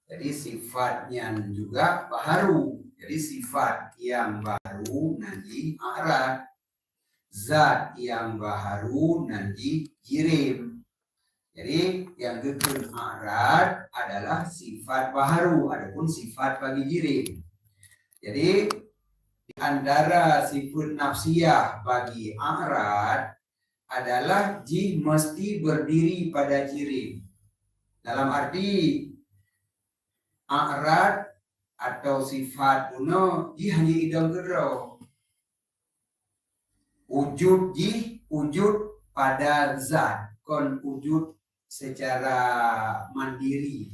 Jadi sifatnya juga baharu. Jadi sifat yang baru nanti a'rad. Zat yang baharu nanti jirim. Jadi yang kekal a'rad adalah sifat baharu, adapun sifat bagi jirim. Jadi di antara sifat nafsiyah bagi a'rad adalah ji mesti berdiri pada jirim. Dalam arti a'rad atau sifat puno ji hanya idam gero. Wujud ji wujud pada zat, kon wujud secara mandiri,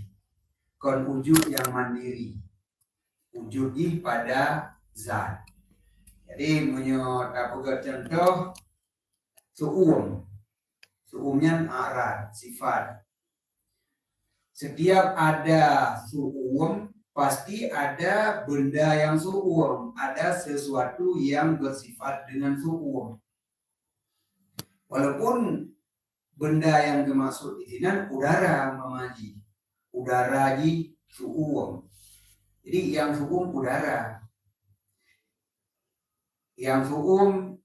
kon wujud yang mandiri, wujud ji pada zat. Jadi menyot apa contoh suumnya a'rad sifat. Setiap ada suum pasti ada benda yang suum, ada sesuatu yang bersifat dengan suum. Walaupun benda yang dimaksud di sini udara mamaji, udara ji suum. Jadi yang suum udara, yang suum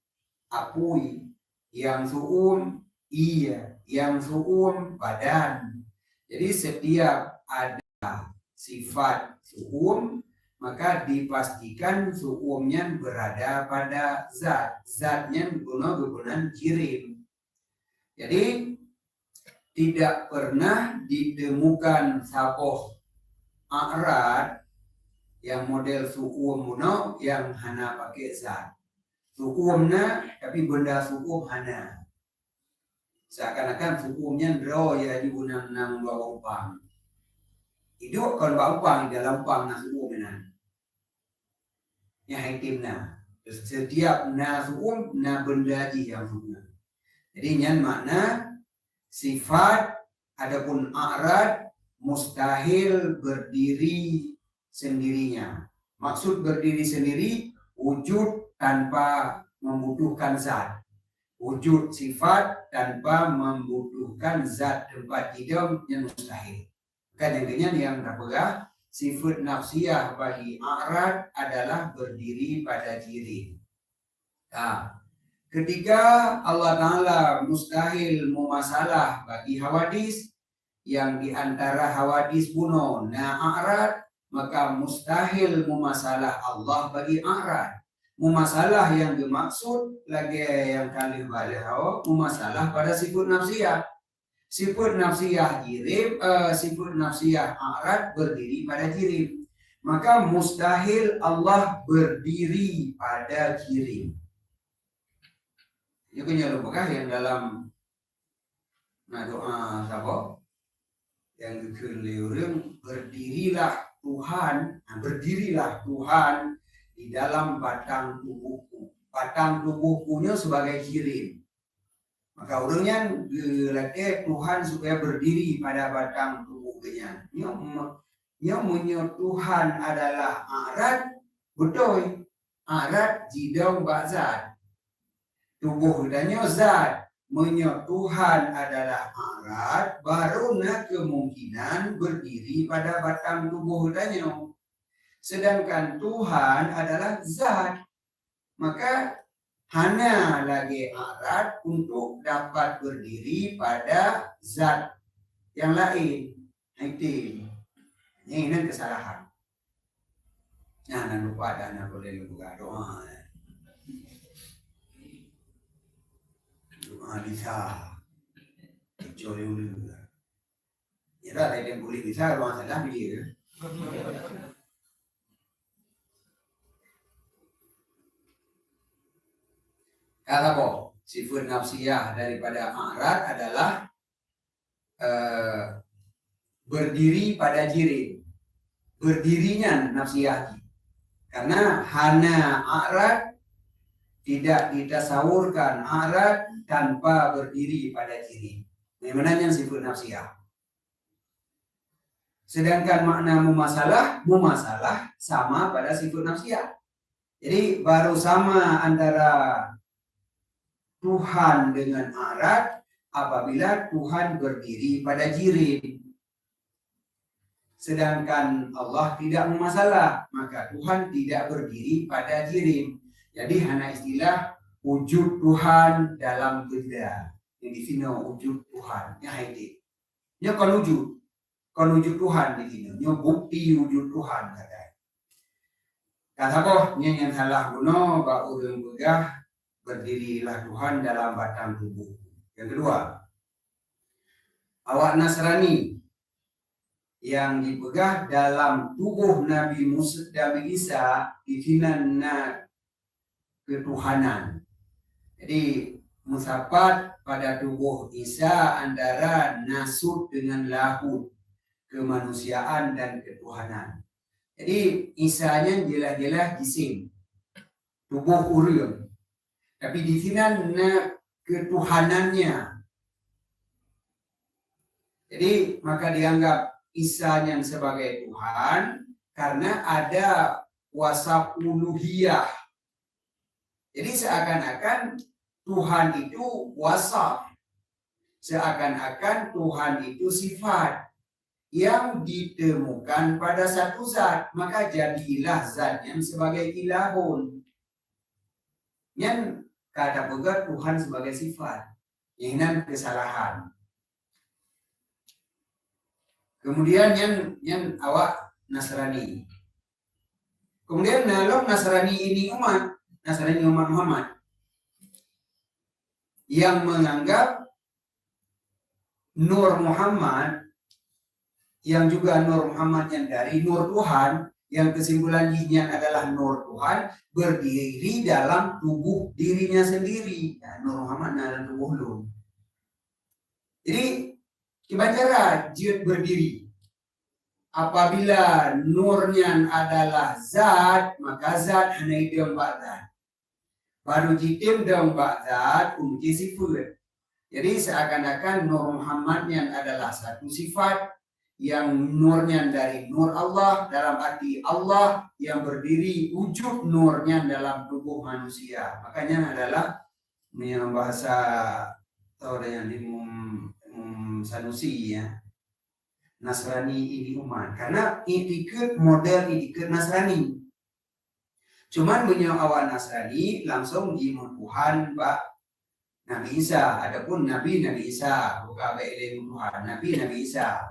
apui, yang suum iya, yang suum badan. Jadi setiap ada sifat suum, maka dipastikan suumnya berada pada zat. Zatnya guna-gunan jirim. Jadi tidak pernah ditemukan sapoh a'rad yang model suum muno yang hana pakai zat. Suumnya tapi benda suum hana. Seakan-akan suumnya draw ya digunakan nang bawa upang. Itu kalau bawa upang dalam upang na suumnya. Ya hikimna. Setiap na suum na benda ji yang suum. Jadi nyan makna sifat adapun a'rad mustahil berdiri sendirinya. Maksud berdiri sendiri wujud tanpa membutuhkan zat. Wujud sifat tanpa membutuhkan zat tempat hidup yang mustahil. Kadang-kadang yang terpegah sifat nafsiyah bagi a'rad adalah berdiri pada diri. Nah, ketika Allah Ta'ala mustahil mumasalah bagi hawadis, yang diantara hawadis buno na a'rad, maka mustahil mumasalah Allah bagi a'rad. Mumasalah yang dimaksud lagi yang kali balik mumasalah pada sifat nafsiyah. Sifat nafsiyah jirim, sifat nafsiyah a'rad berdiri pada jirim. Maka mustahil Allah berdiri pada jirim. Ini punya lupakah yang dalam doa apa? Yang keliurung berdirilah Tuhan, berdirilah Tuhan di dalam batang tubuhku. Batang tubuhkunya sebagai jirim. Maka orangnya gelatih Tuhan supaya berdiri pada batang tubuhnya. Yang menyebut Tuhan adalah a'rad, betul. A'rad jidong bazat. Tubuh danyo zat, menyebut Tuhan adalah a'rad, baru nak kemungkinan berdiri pada batang tubuh danyo. Sedangkan Tuhan adalah zat, maka hanya lagi a'rad untuk dapat berdiri pada zat yang lain. Ini kesalahan. Nah, lupa dan boleh buka doa. Doa bisa. Kecuali dulu. Ya dah, dia boleh bisa kalau salah dia. Kalau sifat nafsiyah daripada a'rad adalah berdiri pada jirim. Berdirinya nafsiyah. Karena hana a'rad tidak ditasawurkan a'rad tanpa berdiri pada jirim. Memangnya sifat nafsiyah. Sedangkan makna mumasalah sama pada sifat nafsiyah. Jadi baru sama antara Tuhan dengan a'rad apabila Tuhan berdiri pada jirim. Sedangkan Allah tidak bermasalah, maka Tuhan tidak berdiri pada jirim. Jadi hanya istilah wujud Tuhan dalam benda. Yang di sini wujud Tuhan. Ya itu. Nya kon wujud Tuhan di sini. Nya bukti wujud Tuhan kata. Kata boh yang salah kuno ba urang begah berdirilah Tuhan dalam batang tubuh. Yang kedua, awak Nasrani yang dipegah dalam tubuh Nabi Musa Nabi Isa difinanna ketuhanan. Jadi musafat pada tubuh Isa antara nasut dengan lahud, kemanusiaan dan ketuhanan. Jadi Isanya jelas-jelas jisim, tubuh urang. Tapi difinanna ketuhanannya. Jadi maka dianggap Isanya sebagai Tuhan karena ada wasaf uluhiyah. Jadi seakan-akan Tuhan itu wasaf. Seakan-akan Tuhan itu sifat yang ditemukan pada satu zat. Maka jadilah zatnya sebagai ilahun. Yang kata pegat Tuhan sebagai sifat. Ini kesalahan. Kemudian yang awak Nasrani. Kemudian kalau Nasrani ini Nasrani umat Muhammad yang menganggap Nur Muhammad yang juga Nur Muhammad yang dari Nur Tuhan, yang kesimpulan jinya adalah Nur Tuhan berdiri dalam tubuh dirinya sendiri. Ya, Nur Muhammad dalam tubuh lu. Jadi gimana jiut berdiri? Apabila nurnya adalah zat, maka zat hanya itu zat. Baru jitim dong zat sifat. Jadi seakan-akan Nur Muhammadnya adalah satu sifat yang nurnya dari nur Allah, dalam arti Allah yang berdiri wujud nurnya dalam tubuh manusia. Makanya adalah yang bahasa atau yang di Sanusi ya, Nasrani ini umat, karena ikut model ikut Nasrani. Cuman awal Nasrani langsung dimutuhan Pak Nabi Isa. Adapun Nabi Isa bukan Tuhan Nabi Isa.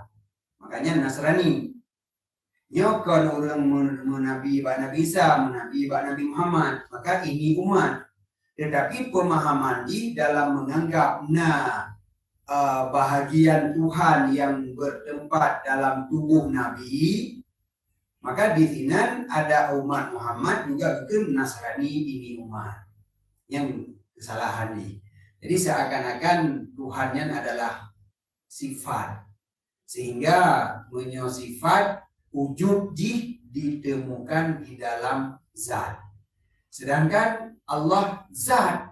Makanya Nasrani nyokon orang menabi Pak Nabi Isa, menabi Pak Nabi Muhammad. Maka ini umat. Tetapi pemahaman di dalam menganggap bahagian Tuhan yang bertempat dalam tubuh Nabi, maka di sini ada umat Muhammad juga bukan Nasrani ini umat yang kesalahan ini. Jadi seakan-akan Tuhannya adalah sifat, sehingga punya sifat wujud ditemukan di dalam zat. Sedangkan Allah zat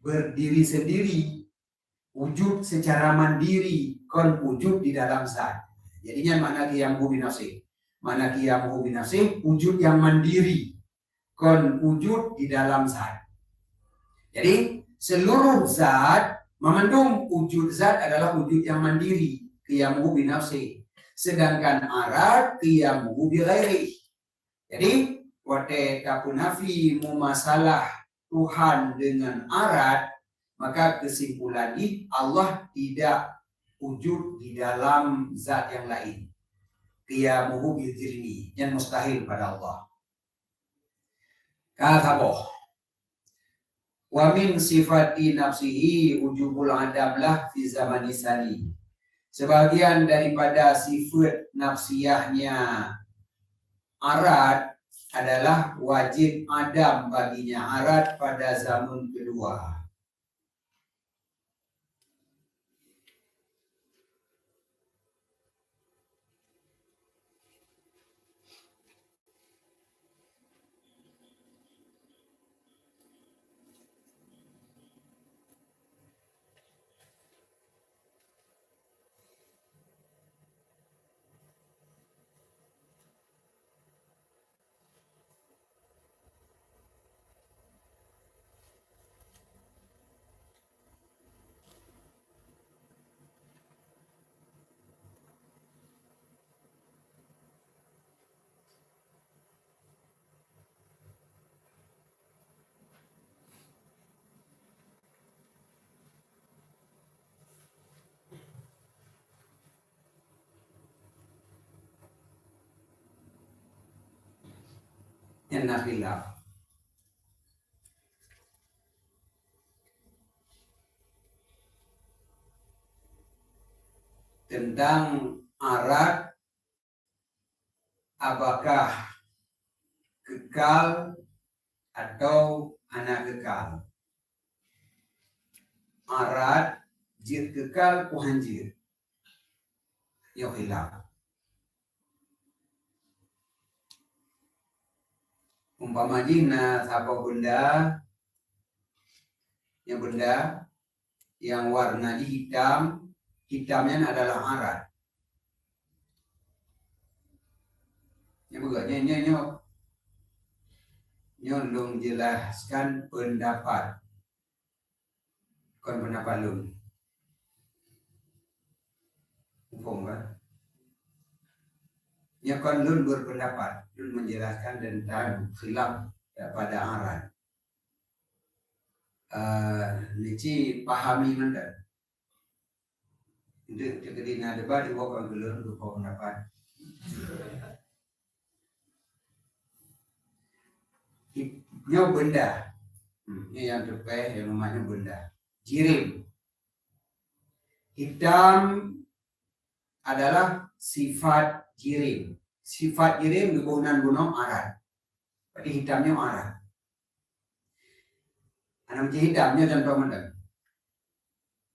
berdiri sendiri, wujud secara mandiri, kon wujud di dalam zat. Jadinya mana qiyamuhu binafsih. Mana qiyamuhu binafsih, wujud yang mandiri, kon wujud di dalam zat. Jadi seluruh zat memandung wujud zat adalah wujud yang mandiri, qiyamuhu binafsih. Sedangkan arad qiyamuhu bighairi. Jadi wate kapunafi mumasalah Tuhan dengan arad, maka kesimpulan ini Allah tidak wujud di dalam zat yang lain. Qiyamuhu bidhirni, yang mustahil pada Allah. Kata boh. Wa min sifati nafsihi wujubul adamlah fi zamani sani. Sebagian daripada sifat nafsiyahnya arad adalah wajib adam baginya arad pada zaman kedua. enak khilaf. Tentang arat apakah kekal atau anak kekal. Arat jir kekal kuhanjir. Yo khilaf. Umpama jina apa benda yang warnanya hitam, hitamnya adalah arat. Yang begini nyolong jelaskan pendapat. Kon pendapat lu. Umpam kan? Ya kon lun berpendapat, lun menjelaskan tentang khilaf pada arat. Nici pahami mana? Itu ketika debat di bawah gelur berpendapat. Nya benda, ini yang terbaik yang namanya benda. Jirim. Hitam adalah sifat jirim. Sifat jirim hubungan gunung arat. Berarti hitamnya arat. Anak hitamnya contoh mana?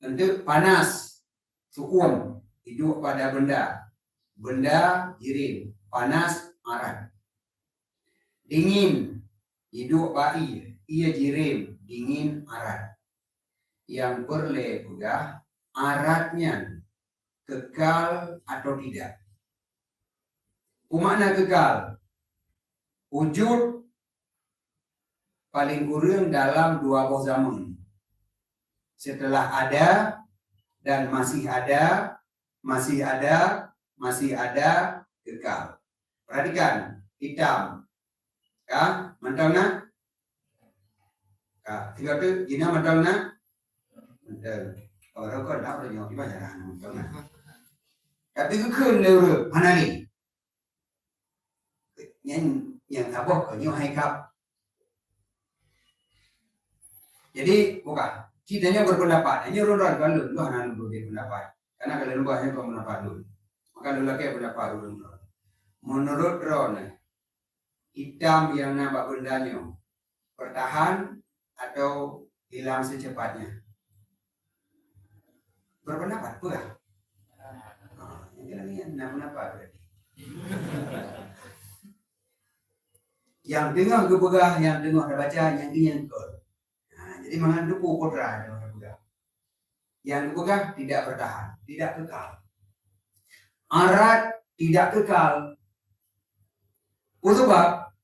Tentu panas, sukum, hidup pada benda. Benda jirim, panas arat. Dingin, hidup bayi, ia jirim, dingin arat. Yang perle juga aratnya kekal atau tidak. Kumana kekal? Wujud paling kurang dalam 2 zaman. Setelah ada dan masih ada kekal. Perhatikan, hitam. Ya, mentangna? Tiga tu, jina mentangna? Mentang. Orang kau tak boleh nyok ibadah mentangna. Tapi kekal lewat mana ni? Yang tabok kau nyok hai kap. Jadi bukan. Kitanya berpendapat. Hanya orang kalau lu hanya berpendapat. Karena kalau lu hanya berpendapat lu. Maka lu lagi berpendapat lu. Menurut Ron, hitam yang nampak bendanya bertahan atau hilang secepatnya? Berpendapat bukan? Yang pendapat berarti. Yang dengar kebegah, yang dengar ada baca, yang ingin kau. Jadi mengandung kodra yang kebegah tidak bertahan, tidak kekal. Arat tidak kekal. Sebab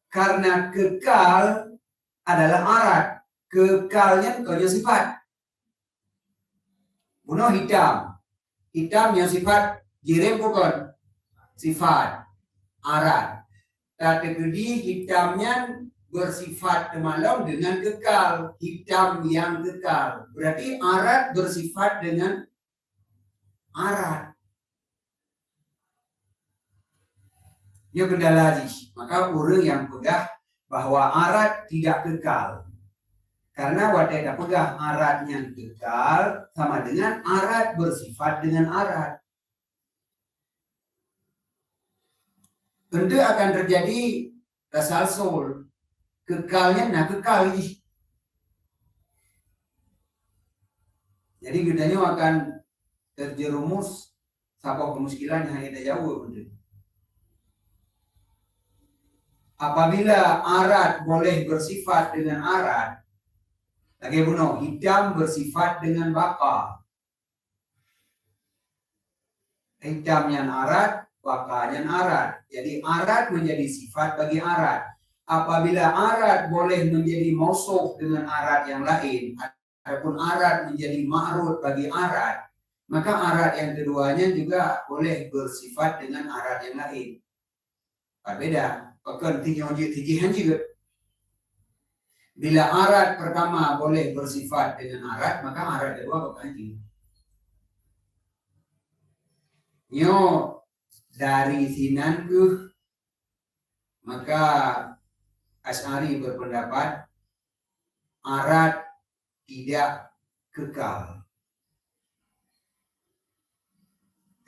karena kekal adalah arat, kekalnya punya sifat. Bunuh hitam, hitamnya sifat jirim bukan sifat arat. Tapi hitamnya bersifat malam dengan kekal, hitam yang kekal. Berarti arat bersifat dengan arat. Dia benda lagi. Maka orang yang pegang bahwa arat tidak kekal. Karena wadah tak pegang aratnya kekal sama dengan arat bersifat dengan arat. Tentu akan terjadi tasalsul. Kekalnya nak kekal lagi. Jadi gedanya akan terjerumus sabab kemuskilan yang hanya jauh. Apabila arat boleh bersifat dengan arat, lagi bunuh hitam bersifat dengan baka. Hitam yang arat, baka yang arat. Jadi arat menjadi sifat bagi arat. Apabila arat boleh menjadi mausuh dengan arat yang lain, ataupun arat menjadi ma'ruf bagi arat, maka arat yang keduanya juga boleh bersifat dengan arat yang lain. Berbeda. Bahkan tijihan juga. Bila arat pertama boleh bersifat dengan arat, maka arat kedua berganti. Nyo dari sinan ke Maka Asy'ari berpendapat arat tidak kekal,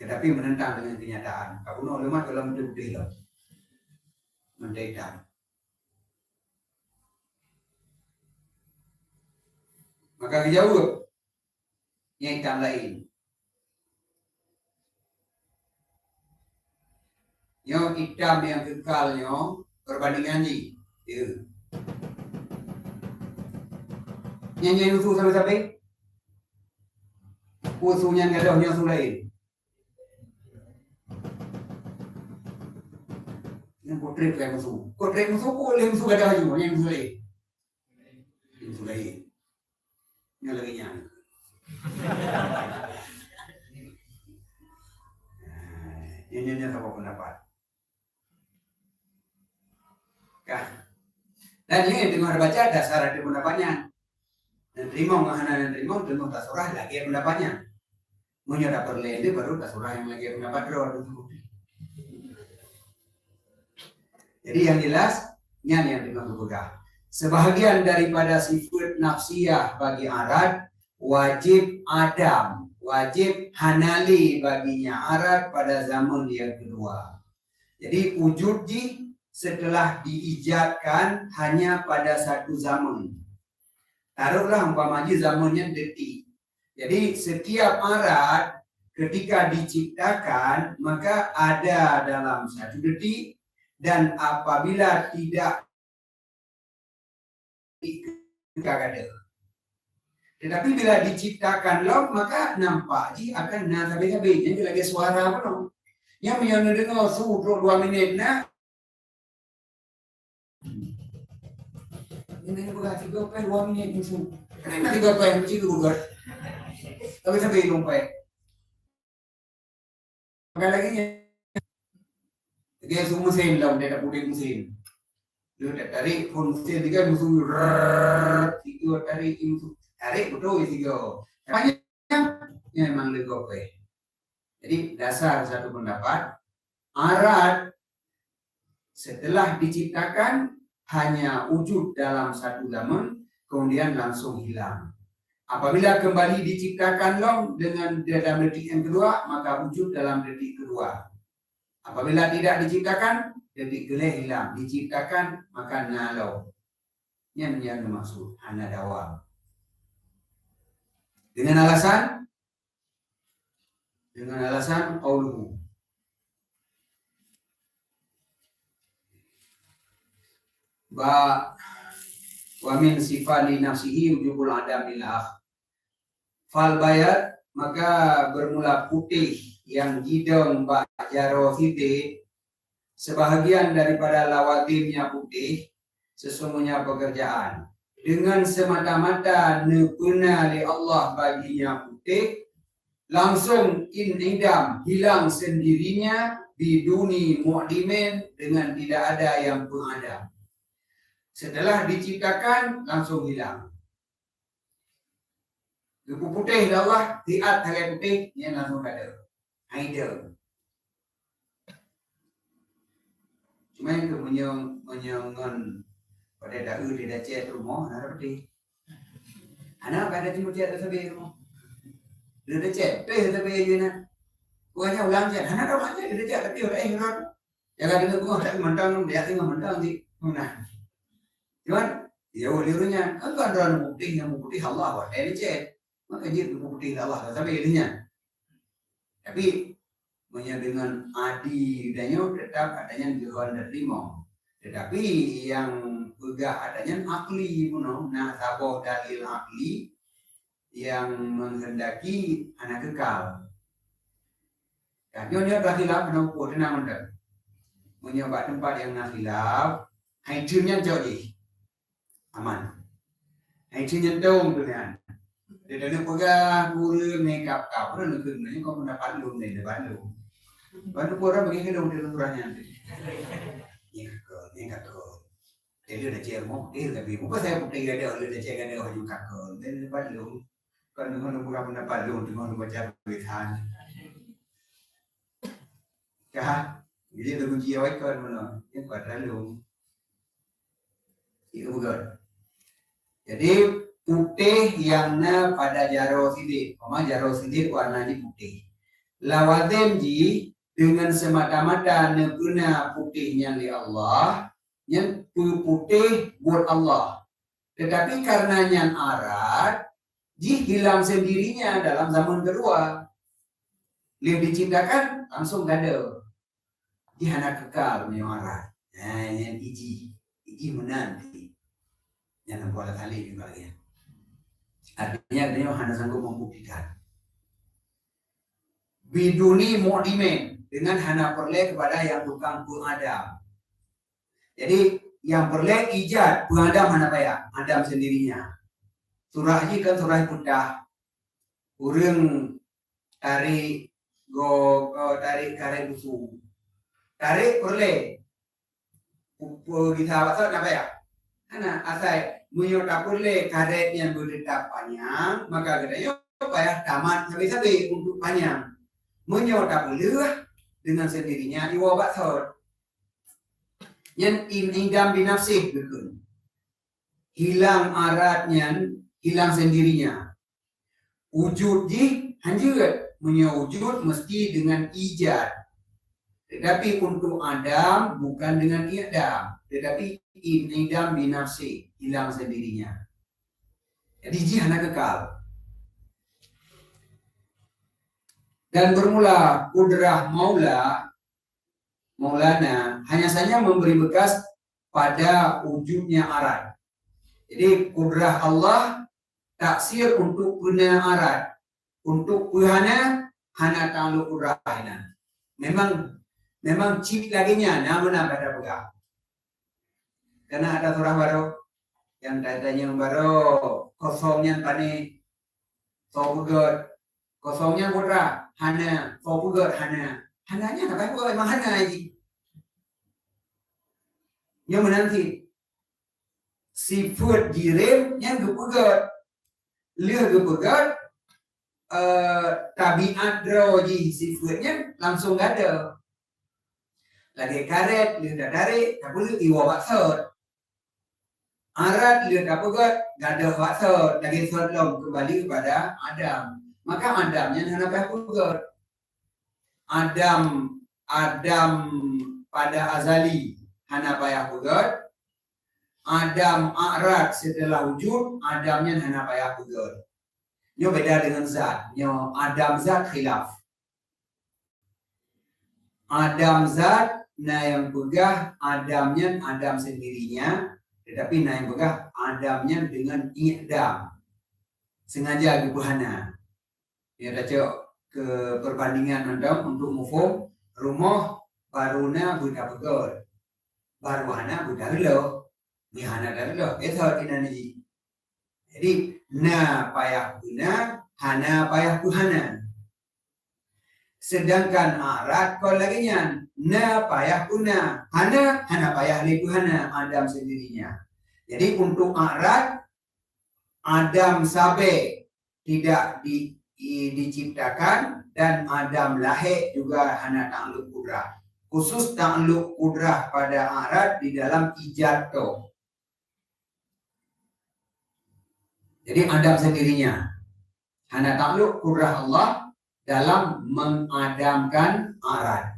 tetapi menentang dengan kenyataan. Kabuna ulama dalam detail mendadak. Maka dijawab yang lain. Yang hitam yang kekalnya perbandingan ni. Ya. Yang usul sampai usulnya gadahnya usul lain. Yang potret yang usul. Potret usul boleh usul gadah juga yang usul lain. Usul lain. Yang lagi yang. Ini apa pendapat? Dan ini dengar baca dasar ada pendapatnya. Dan terima menghana dan terima tak surah lagi pendapatnya. Menyerah perlende baru tak surah yang lagi pendapat roh. Jadi yang jelas yang dimaksud sebahagian daripada sifat nafsiyah bagi arat wajib adam, wajib hanali baginya arat pada zaman yang kedua. Jadi wujud setelah diijadkan hanya pada satu zaman. Taruhlah umpamanya zamannya detik. Jadi setiap arat ketika diciptakan maka ada dalam satu detik, dan apabila tidak ada. Tetapi bila diciptakan log maka nampak akan habis-habis. Jadi lagi suara apa dong? Yang menyanyi dengar suruh 2 minit nah. Ini berarti 2 minit musuh. Kenapa 3 mesti dulu. Tapi sampai lumpai. Maka lagi dia semua mesin lah, dia tak boleh mesin. Dia tak tarik pun mesin tiga musuh tiga tarik musuh tarik betul tiga. Banyak yang memang legope. Jadi dasar satu pendapat arat setelah diciptakan hanya wujud dalam satu zaman, kemudian langsung hilang. Apabila kembali diciptakan long dengan dalam detik yang kedua, maka wujud dalam detik kedua. Apabila tidak diciptakan, detik geleh hilang. Diciptakan, maka nalau. Yang dimaksud, hana dawam. Dengan alasan qauluhu. Wa min sifali nafsihi wujubul adamillah. Fal bayat, maka bermula putih yang hidung bak jaro siti, sebahagian daripada lawatimnya putih, sesungguhnya pekerjaan. Dengan semata-mata nepena li Allah baginya putih, langsung inidam, hilang sendirinya, biduni mu'dimin, dengan tidak ada yang pengadam. Setelah diciptakan, langsung hilang. Debu putih Allah, tiat hari putih, dia langsung ada. Idol. Cuma itu menyongon pada daun tidak cek rumah, ada putih. Anak ada cuma cek tersebut rumah. Dia dah cek, tapi je nak. Bukannya ulang cek, anak ulang cek, dia cek tapi orang ingin. Jangan dengar gua tak mentang, dia tengah mentang di mana. Cuman dia lirunya, kan ada putih yang putih Allah, dia cek. Maka dia putih Allah, tapi ininya. Tapi dengan adi danyo tetap adanya Tuhan dan lima. Tetapi yang juga adanya akli puno, nah saboh dalil akli yang menghendaki anak kekal. Dan nyonya berkhilaf puno ko tenang anda. Menyoba tempat yang nakhilaf, hancurnya jauh aman. Hancurnya dong tu kan. Dia dah pegang guru makeup kau, orang nak kena kau pun dapat lu ni dapat lu. Baru orang bagi ke dong dia kurangnya. Ni kakak. Dia dah cermo, dia lebih. Bukan saya putih dia dah cek dia haju kakak. Dia dapat lu. Kalau dengan orang dapat lu dengan baca tulisan. Kah? Jadi lagu jiawai kan mana? Yang lalu. Itu bukan. Jadi putih yang na pada jaro sidik. Jaro sidik warnanya putih. Lawatem ji dengan semata-mata neguna putihnya li Allah. Yang putih buat Allah. Tetapi karena yang arat, ji hilang sendirinya dalam zaman kedua. Lebih diciptakan langsung gak ada. Ji hana kekal menyuara. Nah, yang iji menanti. Yang boleh kali juga ya. Artinya dia hanya sanggup membuktikan. Biduni mu'dimen dengan hana perle kepada yang tukang pengadam. Jadi yang perle ijad pengadam hana payah, adam sendirinya. Surah ini kan surah putah. Urang tarik karet busu. Tarik perle. Kita apa apa ya? Karena asal menyota perle karet yang berdetap panjang, maka katanya payah tamat sampai untuk panjang. Menyota perle dengan sendirinya iwa baksor. Yang inidam binafsih betul. Hilang aratnya, hilang sendirinya. Wujud di hanjur menyewujud mesti dengan ijad. Tetapi untuk Adam bukan dengan i'dam, tetapi inidam binafsi, hilang sendirinya. Jadi jihana kekal. Dan bermula kudrah Maulana hanya saja memberi bekas pada wujudnya arat. Jadi kudrah Allah taksir untuk guna arat. Untuk puhana hana ta'aluk kudrah hana. Memang cip laginya namun ada pegang. Karena ada surah baru yang katanya baru kosongnya tadi sobugot kosongnya kudrah hana sobugot hana hananya apa kok emang hana ini yang menanti sifat jirim yang gepegat lihat gepegat tabiat droji sifatnya langsung gak ada lagi karet lihat dari tapi iwa baksor arat lihat gepegat gak ada baksor lagi sebelum kembali kepada Adam maka Adamnya hana gepegat Adam pada azali hana payah bugat. Adam arat setelah wujud, Adamnya hana payah bugat. Nyo beda dengan zat. Nyo Adam zat khilaf. Adam zat na yang begah Adamnya Adam sendirinya, tetapi na yang begah Adamnya dengan i'dam. Sengaja gebuhana. Ya baca ke perbandingan Adam untuk mufum rumah baruna budak betul baruhana budak lo mihana dari lo itu inani jadi na payah guna hana payah kuhana sedangkan arat kau laginya na payah guna hana payah li kuhana Adam sendirinya jadi untuk arat Adam sabe tidak diciptakan dan Adam lahir juga hana ta'aluk kudrah. Khusus ta'aluk kudrah pada arat di dalam ijad to. Jadi Adam sendirinya hana ta'aluk kudrah Allah dalam mengadamkan arat.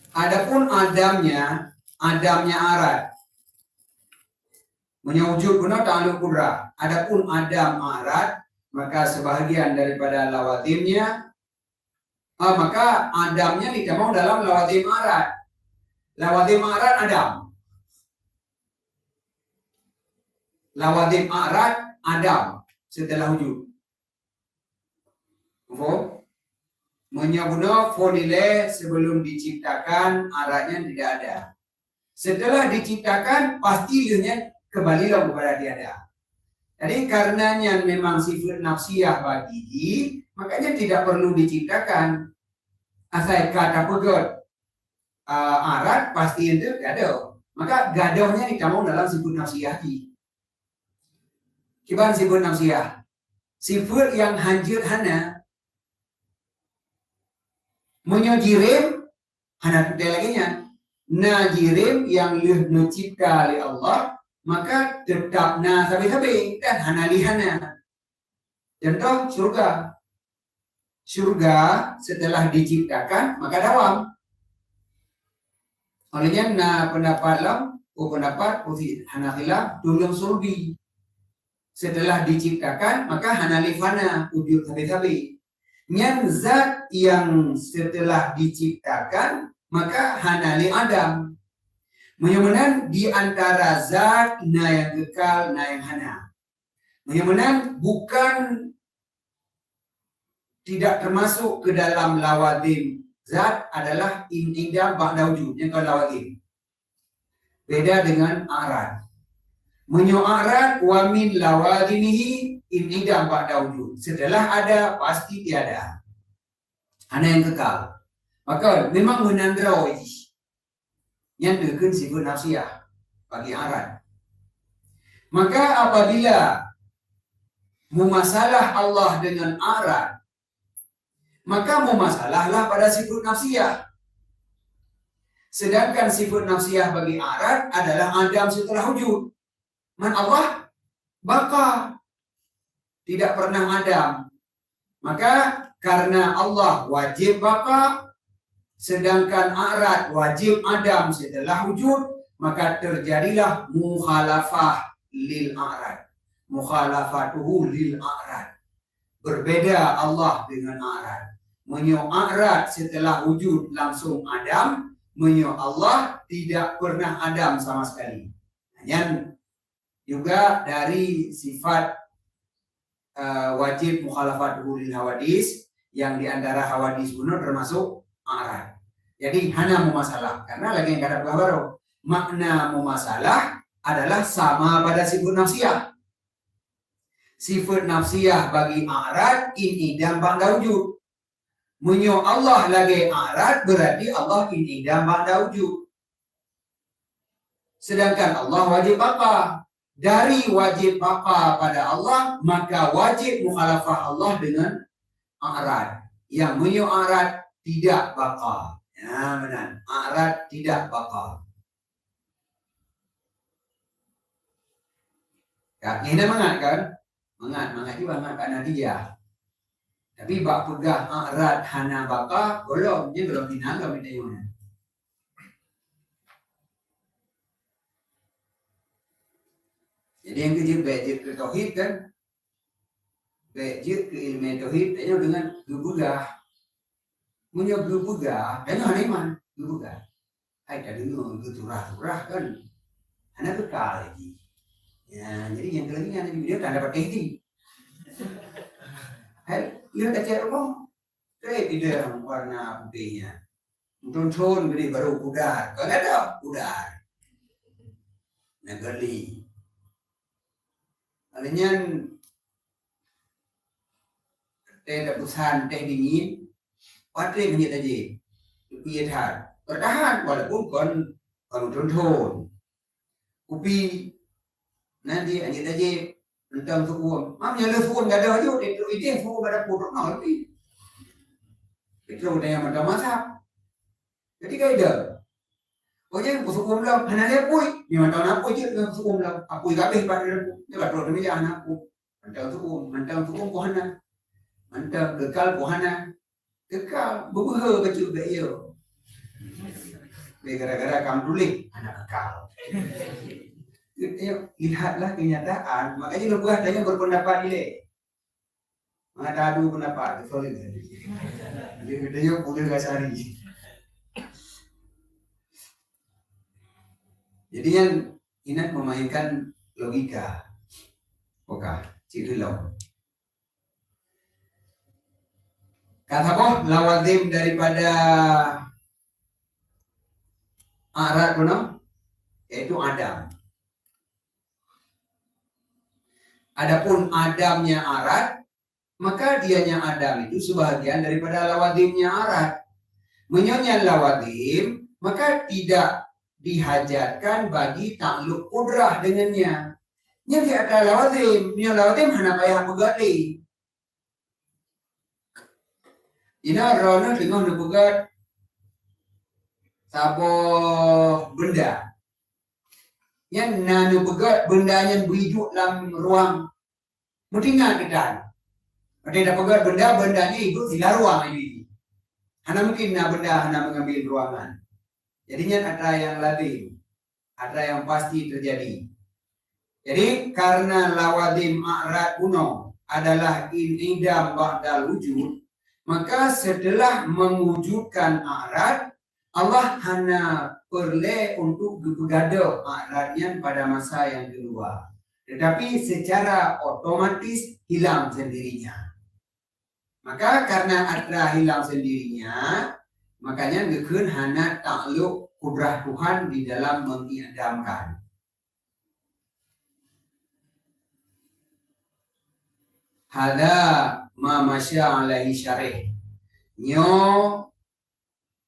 Adapun Adamnya arat. Menyewujud guna ta'aluk kudrah. Adapun Adam arat, maka sebahagian daripada lawatimnya, maka Adamnya tidak mau dalam lawatim arat. Lawatim arat Adam. Lawatim arat Adam setelah wujud. Menyebutnya fonile sebelum diciptakan aratnya tidak ada. Setelah diciptakan pasti ilmunya kembali kepada tiada. Jadi karenanya memang sifat nafsiyah bagi makanya tidak perlu diciptakan. Asal kata pegot arat pasti itu ada. Maka gadohnya dikamu dalam sifat nafsiyah. Kiban sifat nafsiyah. Sifat yang hanjut hana menyojirim hana tudai lagi nya. Najirim yang lih cipta oleh Allah, maka tetap na sabi-sabi dan hana lihana. Contoh surga. Surga setelah diciptakan maka dawam. Olehnya na pendapat lam, pendapat Hanafilah tulung surbi. Setelah diciptakan maka hanalifana wujud sabi-sabi. Nyan zat yang setelah diciptakan maka hanali Adam. Menyemenan di antara zat na yang kekal na yang hana. Menyemenan bukan tidak termasuk ke dalam lawadim. Zat adalah inidam ba'da wujud yang kalau lawadim. Beda dengan arad. Menyoarat wa min lawadimihi inidam ba'da wujud. Setelah ada pasti tiada. Hana yang kekal. Maka memang menandrau yang dekat sifat nafsiyah bagi arad. Maka apabila memasalah Allah dengan arad, maka memasalahlah pada sifat nafsiyah. Sedangkan sifat nafsiyah bagi arad adalah Adam setelah wujud. Man Allah baka, tidak pernah Adam. Maka karena Allah wajib baka, sedangkan arad wajib Adam setelah wujud, maka terjadilah mukhalafah lil arad. Mukhalafatuhu lil arad. Berbeda Allah dengan arad. Menyo arad setelah wujud langsung Adam, menyo Allah tidak pernah Adam sama sekali. Yang juga dari sifat wajib mukhalafatuhu lil hawadis, yang diantara hawadis kuno termasuk arad. Jadi hana mumasalah, karena lagi yang kata baru makna mumasalah adalah sama pada sifat nafsiyah. Sifat nafsiyah bagi arad inidam ba'da wujud. Menyo Allah lagi arad berarti Allah inidam ba'da wujud. Sedangkan Allah wajib baka. Dari wajib baka pada Allah, maka wajib mukhalafah Allah dengan arad. Yang menyo arad tidak baka. Ya benar. Arad tidak baka. Ya, ini mangat kan? Mangat juga mangat kana dia. Tapi bak pegah arad hana baka belum, dia belum dinangga mitayuna. Jadi yang kerja belajar ke tauhid kan, belajar ke ilmu tauhid tanya dengan berbudah. Punya berbudah, tanya hana iman berbudah. Hai tadi nu turah kan, hana bekal lagi. Ya, jadi yang kelima yang video tak dapat ini. Hai, lihat aja rumah. Tidak warna putihnya. Tonton gede baru pudar. Kalau ada pudar. Negeri. Alanya teh dapusan teh dingin. Patri menyet aja. Upi tahan. Bertahan walaupun kon tonton. Upi nanti anjir aja tentang suku. Mamnya lu suku enggak ada aja itu suku ada puruk nol pi. Itu udah macam masak. Jadi kayak oh jadi suku bilang hananya pui. Yang macam apa je suku bilang. Aku kabeh pada aku. Dia baru demi anakku. Mantang suku ko hana. Mantang dekal ko hana. Dekal bebuh kecil be yo. Gara-gara kamu dulu anak kekal. Lihatlah kenyataan, makanya lu buat tanya berpendapat ini. Mengadu pendapat, solid. Jadi dia boleh gasari. Jadi yang ini memainkan logika. Oke, ciri lo. Kata kok lawadim daripada arad kuno, yaitu Adam. Adapun Adamnya arad, maka dianya Adam itu sebahagian daripada lawadimnya arad. Menyonya lawadim, maka tidak dihajatkan bagi takluk kudrah dengannya. Nya di ada lawatim, nya lawatim hana payah pegali. Ina rono dengan nebegat sabo benda. Yang nanu begat bendanya berhidup dalam ruang mutingan kedan. Ada pegat bendanya hidup di dalam ruang ini. Hana mungkin benda hana mengambil ruangan. Jadinya ada yang lazim, ada yang pasti terjadi. Jadi karena lawadim a'rad kuno adalah inidam ba'dal wujud, maka setelah mewujudkan a'rad, Allah hanya perlu untuk bergado a'radnya pada masa yang kedua. Tetapi secara otomatis hilang sendirinya. Maka karena ada hilang sendirinya, makanya ngekun hana takluk kudrah Tuhan di dalam mengiadamkan. Hada ma masya alaihi syarih. Nyo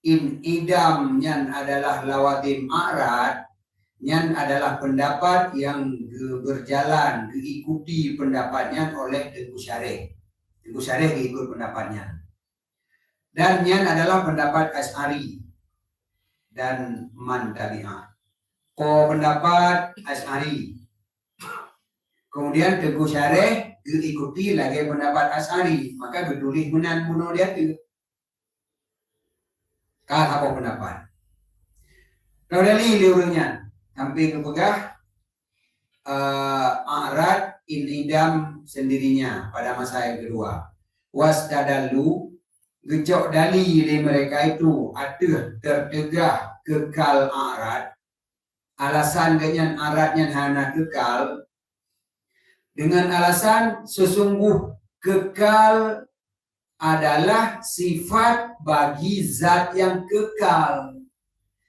idam yang adalah lawadim a'rad, yang adalah pendapat yang berjalan diikuti pendapatnya oleh Tengku Syarih. Tengku Syarih diikut pendapatnya. Dan yang adalah pendapat Asy'ari dan Man tabi'ah. Pendapat Asy'ari. Kemudian Tengku Syarih diikuti lagi pendapat Asy'ari, maka bertulis menan bunuh dia tu. Apa pendapat? Kalau dari liurnya sampai kepegah a'rad inidam sendirinya pada masa yang kedua. Wasdadalu gejok dali dari mereka itu ada tertegah kekal a'rad. Alasan dengan a'radnya hana kekal dengan alasan sesungguh kekal adalah sifat bagi zat yang kekal.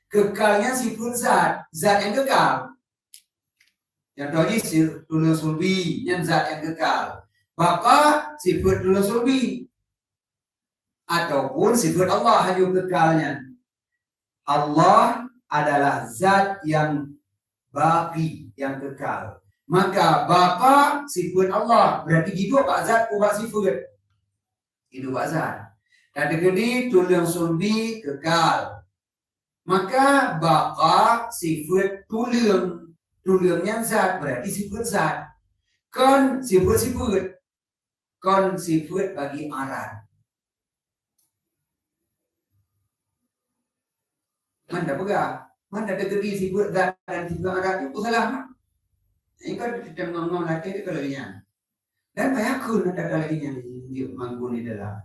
Kekalnya sifat zat yang kekal. Yang tadi tulus sulbi, yang zat yang kekal. Maka sifat tulus sulbi. Ataupun sifat Allah hanya kekalnya. Allah adalah zat yang baki, yang kekal. Maka baka sifat Allah. Berarti hidup pak zat ubah sifat. Hidup azan. Dan gede tulang sulbi kekal. Maka baka sifat tulang. Tulangnya zat berarti sifat zat. Kon sifat. Kon sifat bagi arad. Mana pegah? Mana ada gede sifat zat dan sifat arad itu salah. Ini kan kita ngomong lagi itu kalanya. Dan bayakun ada kalanya dia manggun di dalam.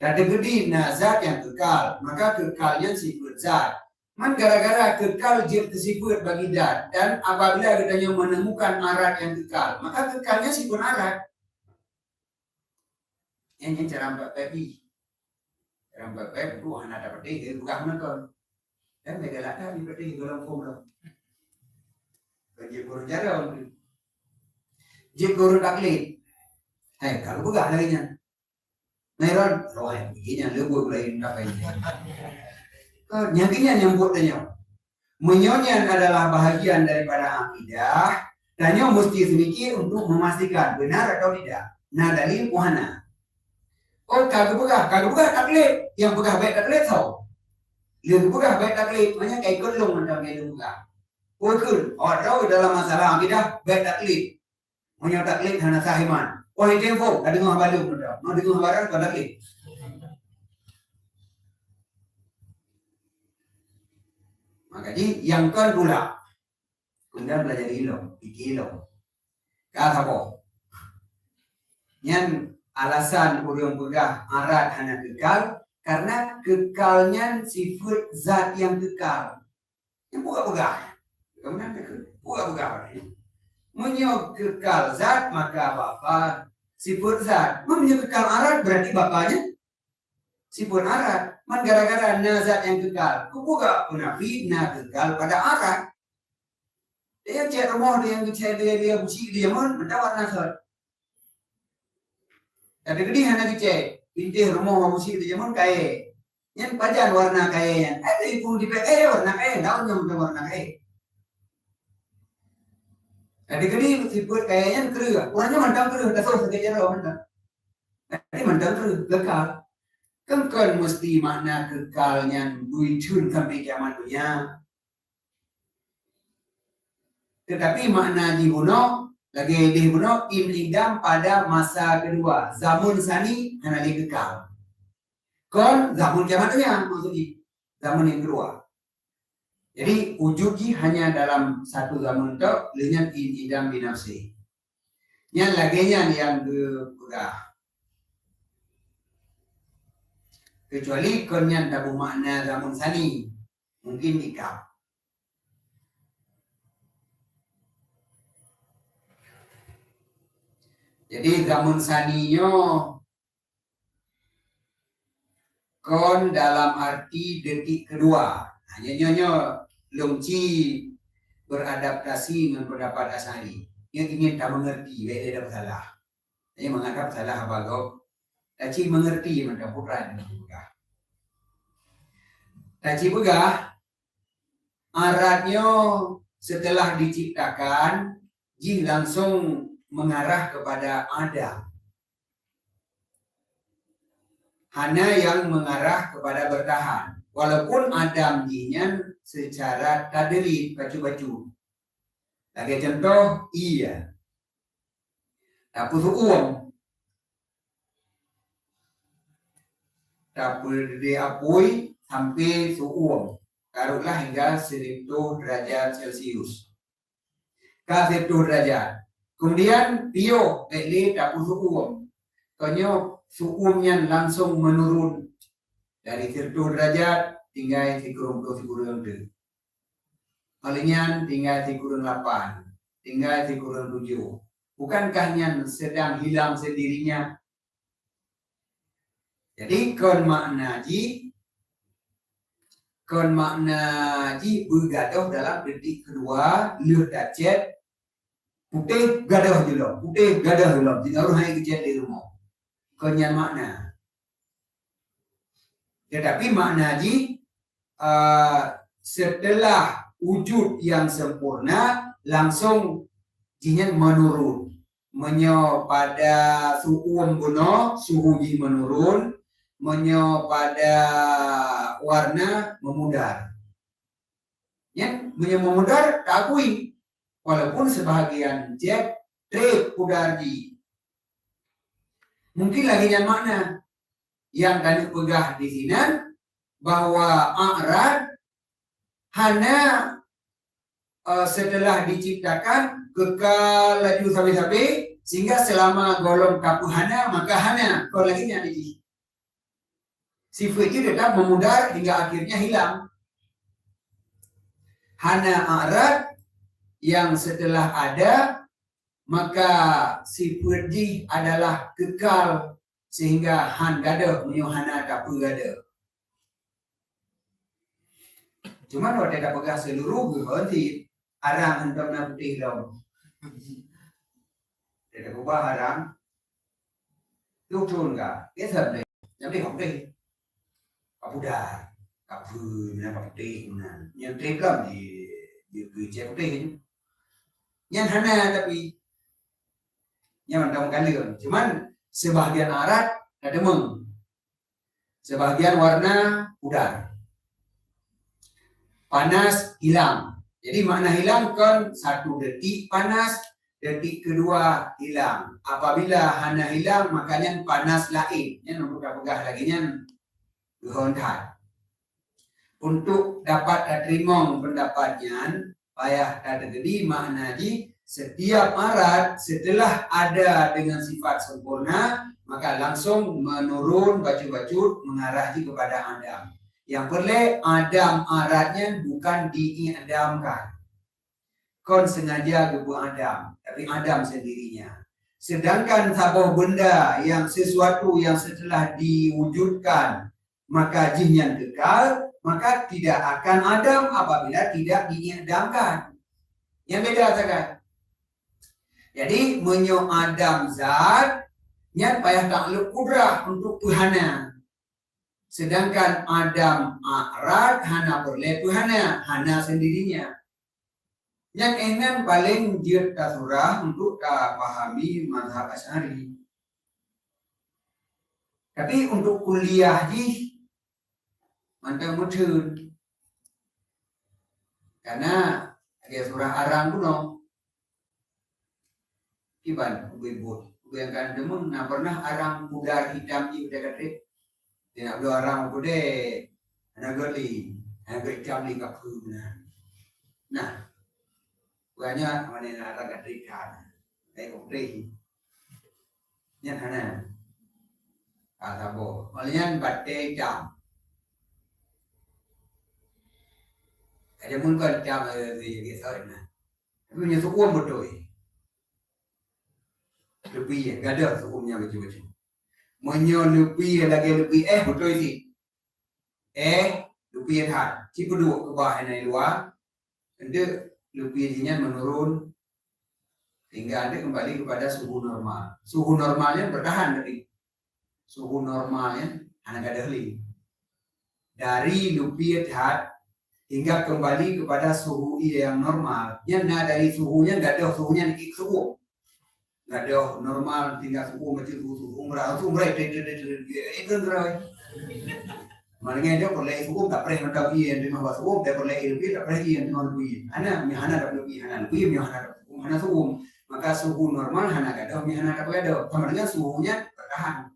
Dan gede zat yang kekal, maka kekalnya sifat zat. Man gara-gara kekal dia sifat bagi zat. Dan apabila kita menemukan arad yang kekal, maka kekalnya sifat arad. Yang cara Mbak Pepi. Cara Mbak Pepi itu anak dapat dia bukan menonton. Dan mereka lada di petik dalam form. Bagi guru jalan. Jik guru taklid. Kalau bukan lainnya. Meron, roh begini lebih lain apa ini. Nyakinya nyambut tanya. Menyonya adalah bahagian daripada akidah. Dan yang mesti semikir untuk memastikan benar atau tidak. Nah dalil wahana. Oh kagak buka taklid. Yang buka baik taklid tau. Yang buka baik taklid, makanya kayak gelung macam kayak buka. Wakil, orang dalam masalah akidah baik taklid. Punya taklid hana sahiman. Oh itu info, ada dengar balu muda. Mau dengar barang pada taklid. Makanya yang kan pula. Kemudian belajar ilmu. Kata apa? Yang alasan urang pegah arad hana kekal karena kekalnya sifat zat yang kekal. Yang buka pegah. Kemudian buka pegah. Menyok kekal zat maka bapa sifat zat. Menyok kekal arad berarti bapaknya sifat arad. Man gara-gara nazat yang kekal. Kubuka punafid na kekal pada arad. Dia cek rumah dia yang kecil dia busi dia mon mendapat nazat. Ada gede hana kecil. Intih rumah busi dia mon kaya. Yang pajan warna kaya yang. Ada ibu di warna kaya. Daunnya warna kaya. Adik-adik siput kayaknya kerja, orangnya mandang kerja, dah tahu sekejap lah mandang. Jadi mandang kerja, kekal. Kan mesti makna kekalnya duitun sampai kiamat dunia. Tetapi makna dibunuh, lagi dibunuh idam pada masa kedua. Zamun sani hanya kekal. Kon zamun kiamat dunia maksudnya. Zaman yang kedua. Jadi wujudnya hanya dalam satu zaman itu lenyap idam binafsi. Yang laginya yang kedua. Kecuali konnya tak bermakna zaman sani. Mungkin nikah. Jadi zaman saninya kon dalam arti detik kedua. Hanya nyonya longci beradaptasi dengan pendapat Asy'ari. Yang ingin tak mengerti, baik dia dapat salah. Dia menganggap salah bagus. Taci mengerti macam putra juga. Taci juga aratnya setelah diciptakan, jin langsung mengarah kepada Adam. Hana yang mengarah kepada bertahan. Walaupun Adam jinyan secara tadri baju-baju. Lagi contoh, iya. Tapi uang. Tapi diapui sampai suuang. Taruhlah hingga 1000 derajat Celcius. Ke 1000 derajat. Kemudian, Pio, Beli, dapur suuang. Konyo suhunya langsung menurun dari 1000 derajat tinggal 30 Palingan tinggal 8, tinggal 7. Bukankah yang sedang hilang sendirinya? Jadi kon makna ji bergaduh dalam detik kedua leuh dacet putih gaduh dulu, tinggal orang yang kecil di rumah. Konyan makna. Tetapi makna ji setelah wujud yang sempurna langsung jinya menurun. Menyo pada suhu ji menurun, menyo pada warna memudar. Ya, menyo memudar tak akui. Walaupun sebahagian jet trip pudar ji. Mungkin lagi yang makna yang kami pegah di sini bahwa a'rad hanya setelah diciptakan kekal laju sampai sehingga selama golong kapu hana maka hana kau lagi yang di sifat itu tetap memudar hingga akhirnya hilang. Hana a'rad yang setelah ada maka sifat ji adalah kekal sehingga han gada menyuhana kapu gada. Cuma kalau tidak pegang seluruh berarti arang hendak nak putih daun. Tidak ubah arang. Lúc chôn cả kết hợp này nhắm đi học đi học đà học phừ là học đi nhân trip lắm thì cứ chơi học đi nhân hana tapi nyaman dalam kalian cuman sebagian arat ada meng sebagian warna pudar panas hilang. Jadi makna hilang kan 1 detik panas, detik kedua hilang. Apabila hana hilang makanya panas lain. Yang pegah lagi yang hontat. Untuk dapat terima pendapatnya, payah tak gede makna di setiap arat setelah ada dengan sifat sempurna maka langsung menurun baju-baju mengarah kepada Adam. Yang perlu Adam aratnya bukan diidamkan. Kon sengaja gebuat Adam, tapi Adam sendirinya. Sedangkan sebuah benda yang sesuatu yang setelah diwujudkan maka jin yang kekal, maka tidak akan Adam apabila tidak diidamkan. Yang beda sangat. Jadi menyo Adam zat yang payah takluk kudrah untuk Tuhana. Sedangkan Adam a'rad hana boleh Tuhana, hana sendirinya. Yang enak paling dia surah untuk pahami mazhab Asy'ari. Tapi untuk kuliah di mantap mudun. Karena dia surah arang kuno. Kiban ibu yang kan demun nah pernah arang pudar hitam di udah kate. Dia ada arang pude anak goli, anak hitam di kapu nah. Banyak mana arang kate kan. Kayak udah. Nya hana. Atabo. Malian batte jam. Ada mun kan jam di kisah na. Tapi nya suku betul. Lebih enggak ada sukunya macam-macam. Menyo lebih lagi lebih betul sih. Lebih hat. Si kedua ke bawah naik luar. Nanti lebihnya menurun hingga ada kembali kepada suhu normal. Suhu normalnya bertahan dari suhu normalnya anak adahli. Dari lebih hat hingga kembali kepada suhu yang normal. Yang dari suhunya enggak ada suhunya nikik suhu. Enggak ada normal tinggal suhu macam suhu umrah itu gerai. Makanya dia perlu suhu tak pernah tahu yang di bawah suhu dia perlu lebih tak pernah yang di bawah lebih. Hana tak lebih hana suhu. Maka suhu normal hana ada hana tak ada. Sama dengan suhunya bertahan.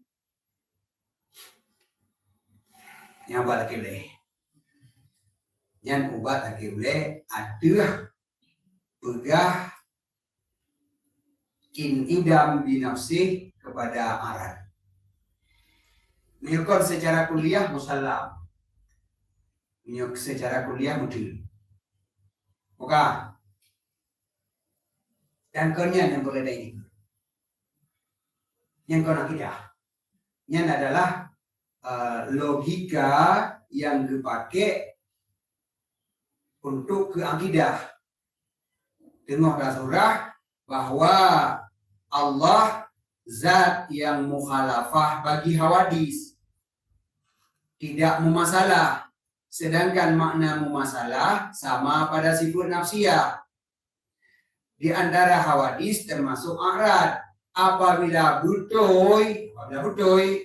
Yang balik lagi. Yang ubat akhirnya ada pegah idam binafsih kepada arad. Menyokong secara kuliah musallam. Menyokong secara kuliah mudil. Oke. Dan kenyang yang boleh ini. Yang kau akidah. Yang adalah logika yang dipakai untuk ke akidah. Tengok surah bahwa Allah zat yang mukhalafah bagi hawadis. Tidak mumasalah. Sedangkan makna mumasalah sama pada sifat nafsiyah. Di antara hawadis termasuk a'rad. Apabila butoy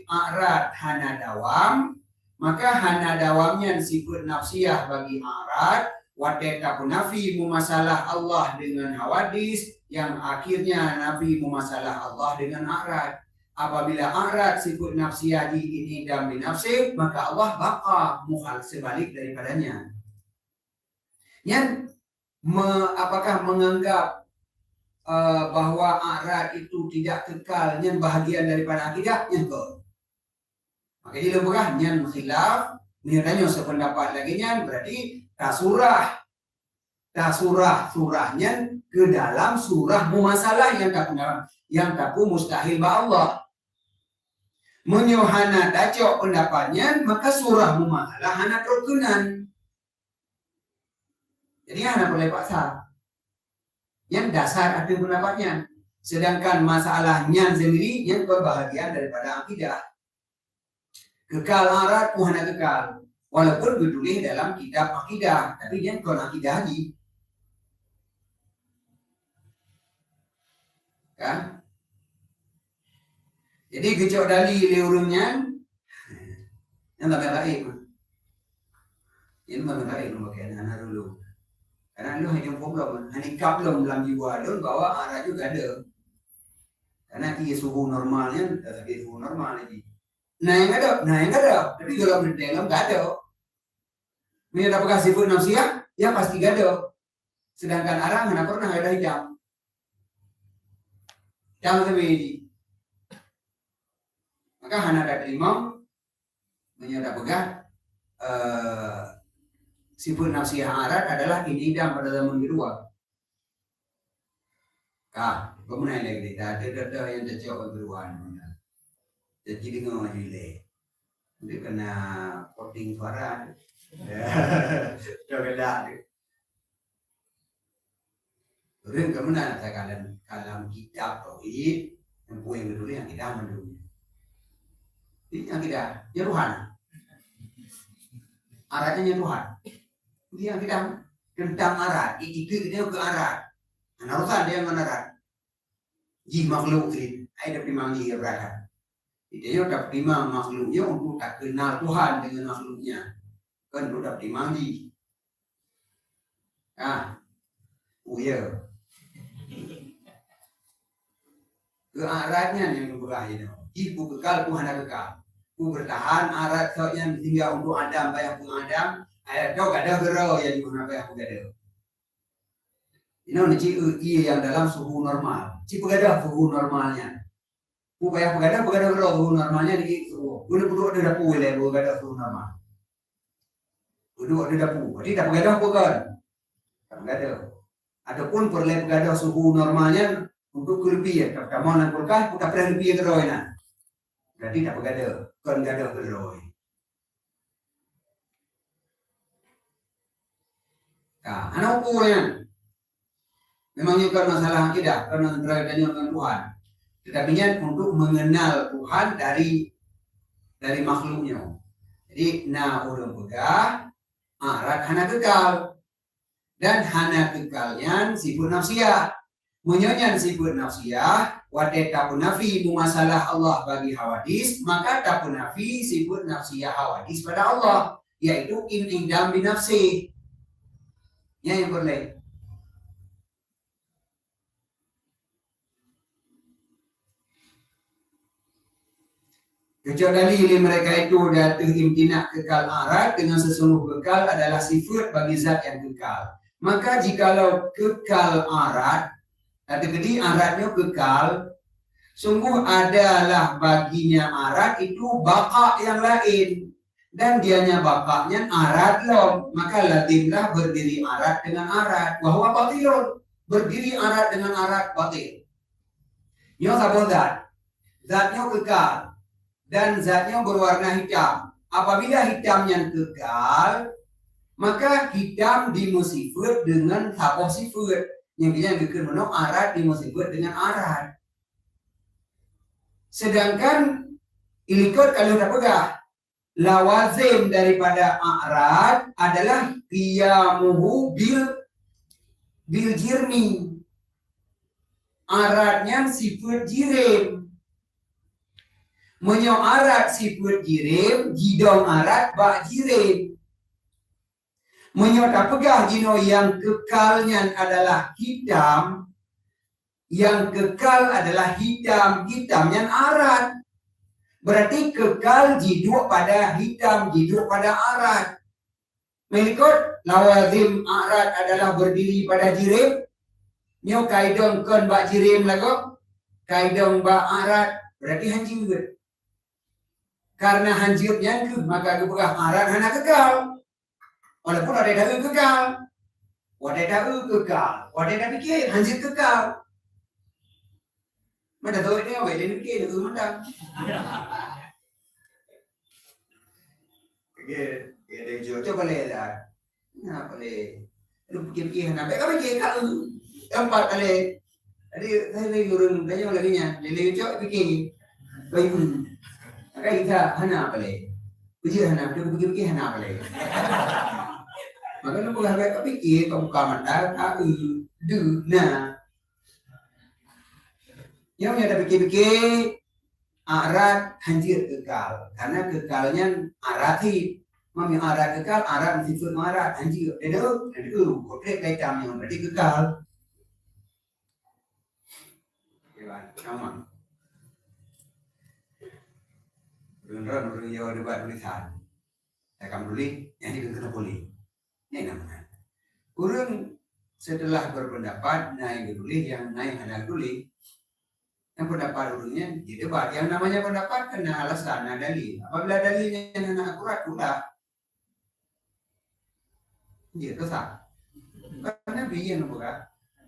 a'rad hana dawam, maka hana dawamnya sifat nafsiyah bagi a'rad. Wadeta nafi mumasalah Allah dengan hawadis, yang akhirnya nafi mumasalah Allah dengan a'rad. Apabila a'rad sifat nafsiyah ini dan binafsih, maka Allah baqa muhal sebalik daripadanya. Yang apakah menganggap bahwa a'rad itu tidak kekal, yang bahagian daripada akidah, yang ke. Maka dia lembaga yang khilaf, menurutnya sependapat lagi yang berarti surahnya ke dalam surah mumasalah yang tapu mustahil ba Allah. Menyohana dacok pendapatnya, maka surah mumasalah hana terkenan. Jadi hana boleh paksa. Yang dasar ada pendapatnya. Sedangkan masalahnya sendiri yang berbahagian daripada akidah. Kekal arat hana kekal. Walaupun ditulis dalam kitab akidah, tapi dia bukan akidah lagi. Kan? Jadi gecok dali leurungnya yang tak baik. Ini tak baik pakai anak dulu. Karena lu hanya problem, hanya problem dalam jiwa lu bahwa arah juga ada. Karena suhu normalnya, tapi suhu normal lagi. Nah yang ada. Tapi kalau dalam nggak ada. Ini apakah sifat nafsiyah? Ya pasti nggak ada. Sedangkan arah mana pernah ada hijab. Jangan sampai maka hana ada imam menyadap pegang sifat nafsiyah arad adalah inidam pada zaman kedua. Kemudian lagi ada yang terjawab kedua. Jadi dengan majlis, nanti kena coding suara, beda. Kemudian kemudian saya kalam kitab tauhid yang punya dulu yang kita mendunia. Ini yang kita nyeruhan, arahnya nyeruhan. Ini yang kita tentang arat, ikut dia ke arat. Narusan dia menarat. Ji makhluk ini, ada primang ji berada. Dia dapat primang makhluknya untuk tak kenal Tuhan dengan makhluknya. Kan dapat primang ji. Ya. Ke aratnya yang berbahaya. Ibu kekal, Tuhan ada kekal. Ku bertahan arat yang tinggal untuk Adam, bayar pun Adam. Ayat kau gak ada gerau yang dimana bayar pun gak ada. Ini iya yang dalam suhu normal. Ci pegadah suhu normalnya. Ku bayar pegadah gerau suhu normalnya di suhu. Duduk ada dapu le, pegadah suhu normal. Duduk ada dapu. Jadi tak pegadah bukan. Tak pegadah. Adapun perle pegadah suhu normalnya untuk lebih ya. Kamu nak kulkas, kita pernah lebih gerau ini. Berarti tak pegadah. Kan gadah gerau. Anak ukurnya. Memang itu masalah akidah, karena berkaitannya dengan Tuhan. Tetapi untuk mengenal Tuhan dari makhluknya. Jadi, orang begah, arat hana kekal. Dan hana kekalnya sifat nafsiyah. Menyonya sifat nafsiyah, wadai tapun nafi masalah Allah bagi hawadis, maka tapun nafi sifat nafsiyah hawadis pada Allah. Yaitu in-indam binafsi. Yang boleh. Kecuali mereka itu datang imtina kekal arat dengan sesungguh kekal adalah sifat bagi zat yang kekal. Maka jikalau kekal arat, atau jadi aratnya kekal, sungguh adalah baginya arat itu baka yang lain. Dan dianya bakanya arat loh. Maka lazimlah berdiri arat dengan arat. Bahwa batilun. Berdiri arat dengan arat batil. Ini apa zat? Zatnya kekal. Dan zatnya berwarna hitam. Apabila hitamnya kekal, maka hitam dimusifat dengan tapoh sifat. Yang kita bikin menang arat dimusifat dengan arat. Sedangkan ilikot kalau tak pegah, lawazim daripada arat adalah qiyamuhu bil jirmi. Aratnya sifat jirim. Menyo arat sifat jirim, jidong arat bak jirim. Menyo tak pegah jino yang kekalnya adalah hitam, yang kekal adalah hitam, hitamnya arat. Berarti kekal jiduk pada hitam, jiduk pada arat. Melikot lawazim arat adalah berdiri pada jirim. Nyo kaidong kon bak jirim lagu, kaidong bak arat, berarti hanjir. Karena hanjirnya maka kepegah arat hana kekal. Walaupun ada daun kekal. Wadah daun kekal. Wadah daun pikir hanjir kekal. Mana tahu ini awak dia pikir itu mana? Dia jual coba lelah. Nah boleh. Lu pikir-pikir nak. Kau pikir kalau empat kali. Jadi saya lagi urun banyak lagi nya. Lele coba pikir. Baik. Maka kita hana boleh. Puji hana, dia pikir-pikir hana boleh. Maka lu bukan baik pikir, kau buka mata, nah. Yang ada pikir-pikir arat hanjir kekal. Karena kekalnya arati. Mami arat kekal, arat sifat arat hanjir. Ada kotrek kaitam yang berarti kekal. Sama. Beneran orang Jawa debat tulisan. Saya akan beli, yang dikena boleh. Ini namanya. Orang setelah berpendapat naik dulu, yang naik ada dulu. Yang pendapat orangnya di debat. Yang namanya pendapat kena alasan, ada dalil. Apabila dalilnya yang akurat, udah. Dia dosa. Karena biar bukan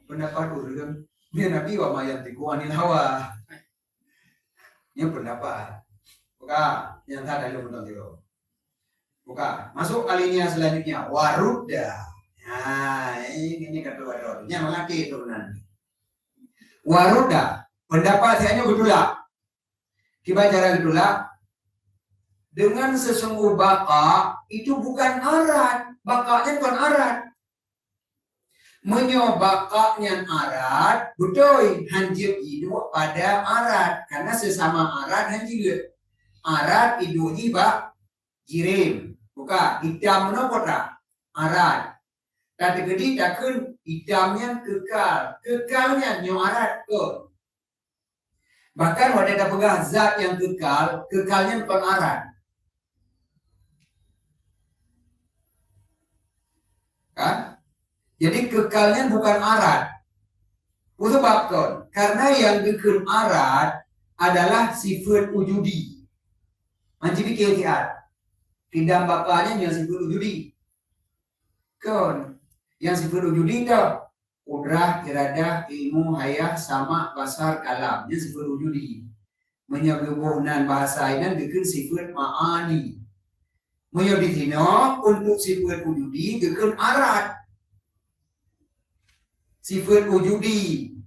pendapat orang. Biar Nabi wa mayantiku anil hawa. Ini pendapat. Buka yang tak ada betul itu. Buka masuk alinia selanjutnya warudda. Nah ini kedua dorongnya mengerti turunan. Warudda pendapat saya gitulah. Kita cara gitulah. Dengan sesungguh baka itu bukan arat, bakanya bukan arat. Menyobakaknya arat, betul hanjir hidup pada arat. Karena sesama arat hanjir. Arat hidup bak jirim. Buka, hitam menopot lah. Arat. Tapi gede takun hitamnya kekal. Kekalnya nyo arat tuh. Bahkan wadah ada pegah zat yang kekal, kekalnya bukan arat. Kan? Jadi kekalnya bukan arat. Sebabkan karena yang kekal arat adalah sifat wujudi. Manci pikir tiat. Tidak bapaknya yang sifat wujudi. Kan? Yang sifat wujudi itu kudrah, iradah, ilmu, hayah, sama, basar, kalam. Yang sifat wujudi. Menyebutkan bahasa ini kekal sifat ma'ani. Menyebutkan untuk sifat wujudi kekal arat. Sifat wujudi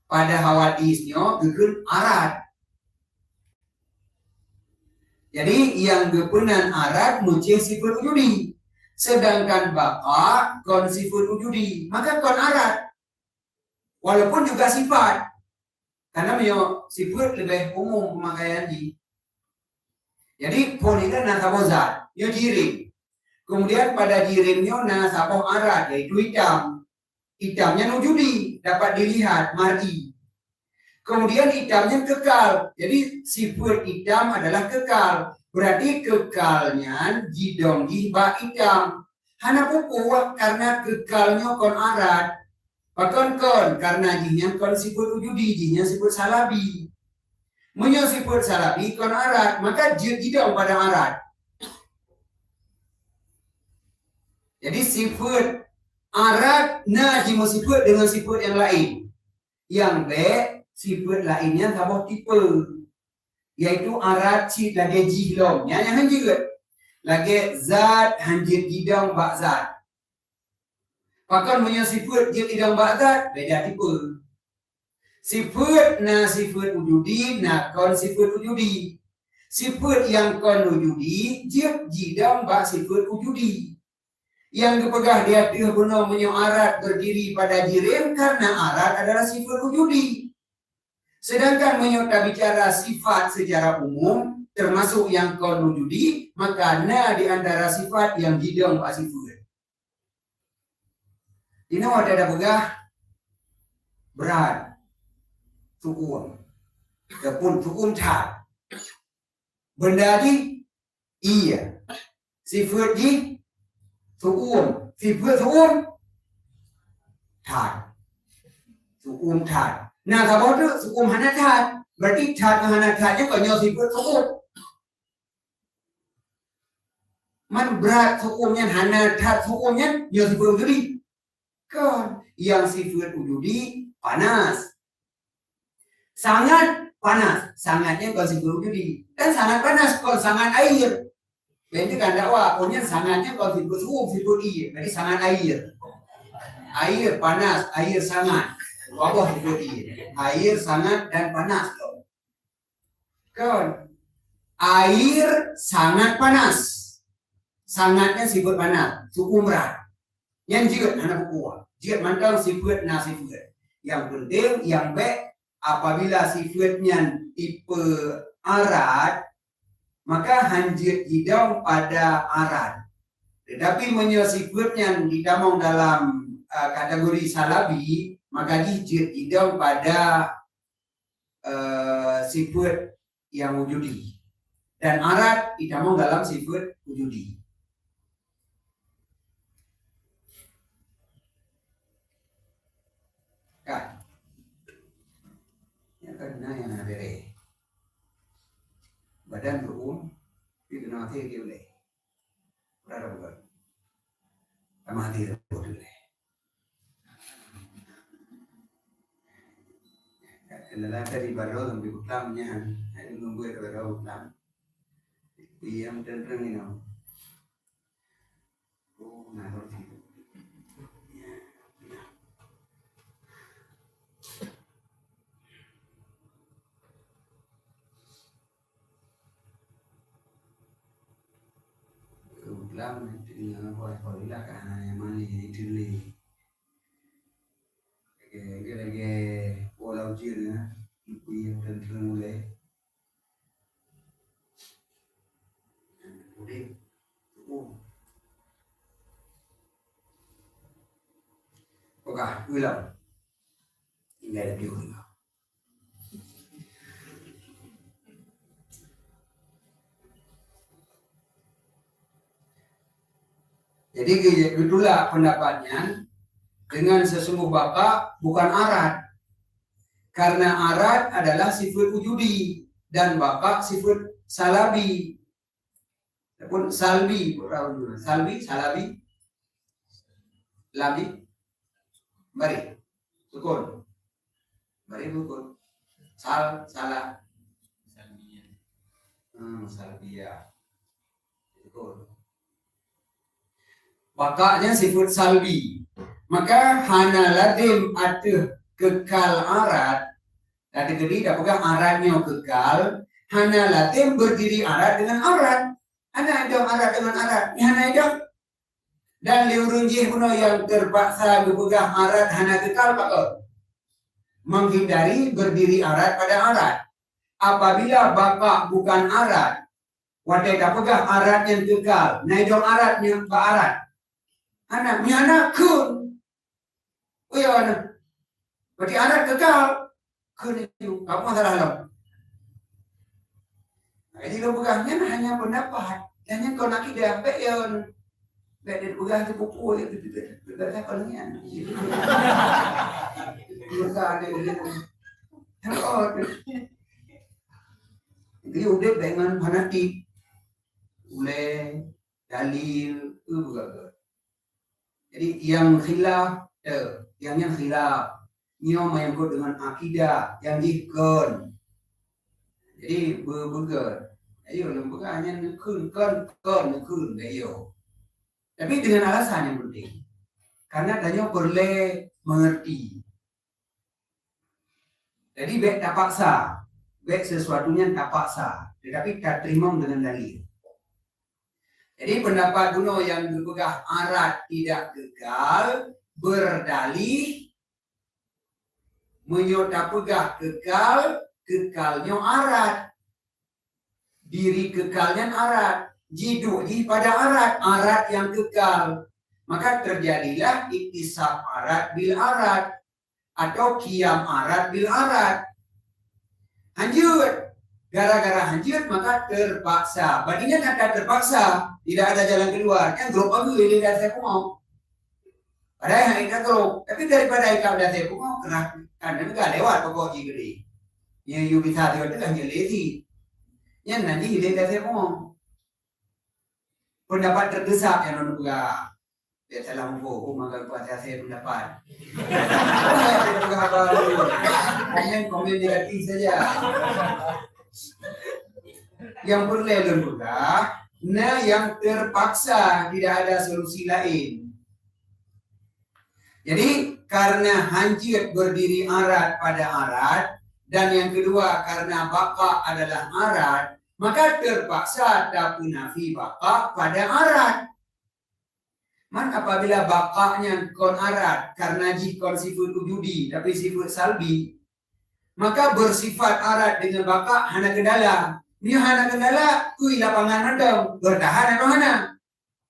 pada hawadisnya kekal arat. Jadi yang gepenan arat muncul sifat wujudi. Sedangkan baka kon sifat wujudi. Maka kon arat. Walaupun juga sifat. Karena sifat lebih umum pemakaian di. Jadi polikan nasabozat. Yo jirim. Kemudian pada jirimnya nasaboh arat. Yaitu hitam. Hitamnya wujudi. Dapat dilihat. Mar'i. Kemudian hitamnya kekal. Jadi sifat hitam adalah kekal. Berarti kekalnya jidong bak hitam. Hana pupuk karena kekalnya kon arat. Bahkan kon karena jinya kon sifat wujudi. Jinya sifat salabi. Menyo sifat salabi kon arat. Maka jidong pada arat. Jadi sifat arat nah jimo sifat dengan sifat yang lain. Yang B sifat lainnya sabah tipe, yaitu arat si lagi jihlong, yang hanjir lagi zat hanjir gidang bak zat. Bahkan punya sifat jid gidang bak zat beda tipe. Sifat na sifat wujudi na kon sifat wujudi. Sifat yang kon wujudi jid gidang bak sifat wujudi. Yang kepegah dia guna punya arat berdiri pada jirim karena arat adalah sifat wujudi. Sedangkan menyota bicara sifat secara umum, termasuk yang kon wujudi, maka na di antara sifat yang hidung pasifat. Ini ada begah berat, sukum, kepun sukum cat. Benda di iya, sifat di sukum, sifat sukum cat, sukum cat. Nah, kalau itu sukum hana tat, berarti tat hana tatnya konyol sifat sukum. Man berat sukumnya hana tat sukumnya nyol sifat wujudi. Kan yang sifat wujudi panas. Sangat panas, sangatnya kalau sifat wujudi. Dan sangat panas kalau sangat air. Jadi kan dakwa, punya sangatnya kalau sifat sukum sifat iya, berarti sangat air. Air panas, air sangat. Allah dibuat air sangat dan panas. Kan air sangat panas. Sangatnya sifat panas, suku merah. Yang juga anak kuat. Jika mantau sifat na sifat. Yang penting yang baik apabila sifatnya tipe arat, maka hanjir hidung pada arat. Tetapi sifatnya ditamong dalam kategori salabi, maka dijid hidung pada sifat yang wujudi. Dan arat ditamong dalam sifat wujudi. Kan? Yang kena yang ada bere. Badan berumur, itu nanti dia boleh. Berada bukan? Mati boleh. Adalah dari baru sampai utlamnya, ada nunggu itu baru utlam. Yang terang ini, oh naruh itu. Utlam dengan kau ilah karena yang mana ini dulu. mulai. Oke, ulang. Tinggal dia ulang. Jadi itulah pendapatnya, dengan sesungguh baka bukan arat. Karena arat adalah sifat wujudi dan baka sifat salabi. Ataupun salbi, salabi, labi, mari, sukun, mari sukun, salah, salbia, sukun. Bakanya sifat salbi, maka hana ladim ada kekal arat, ada gede dah pegang aratnya kekal, hana ladim berdiri arat dengan arat, hana ada arat dengan arat, hana ada. Dan liurunjih kuno yang terpaksa berpegang arat hana kekal pakar, menghindari berdiri arat pada arat. Apabila baka bukan arat, wadai tak pegang arat yang kekal, naidong aratnya ke arat. Anak, ni anak kun. Oh ya anak. Berarti anak kekal. Kun itu. Apa masalah lo? Jadi lo pegangnya hanya pendapat. Hanya kau nak tidak baik ya. Baik dia pegang tu pukul itu. Tidak ada palingnya. Pegang dia. Hello. Dia udah dengan fanatik. Boleh dalil itu bukan. Jadi yang khilaf, yang khilaf, yang menyangkut dengan akidah, yang dikon. Jadi berbegar. Ayo lembaga hanya kun, ayo. Tapi dengan alasan yang penting. Karena tanya boleh mengerti. Jadi baik tak paksa, baik sesuatunya tak paksa, tetapi tak terima dengan dalil. Jadi pendapat kuno yang berpegang arat tidak kekal berdalih menyota pegang kekal, kekalnya arat, diri kekalnya arat, jiduk di pada arat yang kekal, maka terjadilah iktisab arat bil arat atau kiam arat bil arat. Lanjut. Gara-gara hancur maka terpaksa. Badinya kata terpaksa, tidak ada jalan keluar. Yang grup aku ini dari saya mau. Padahal yang itu grup. Tapi daripada ikan dari saya mau kerah karena enggak lewat pokok gede. Yang you bisa lewat itu hanya lazy. Yang nanti hilang dari saya mau. Pendapat terdesak yang non juga. Dia salah mungko, maka kuasa saya pendapat. Komen negatif saja. Yang boleh lembaga, nah yang terpaksa tidak ada solusi lain. Jadi karena hancur berdiri arat pada arat, dan yang kedua karena baka adalah arat, maka terpaksa tapunafi baka pada arat. Man apabila bakanya kon arat karena jikon sifat wujudi tapi sifat salbi, maka bersifat arat dengan baka hana kendala. Ni hana kendala, kui lapangan ada bertahan atau hana?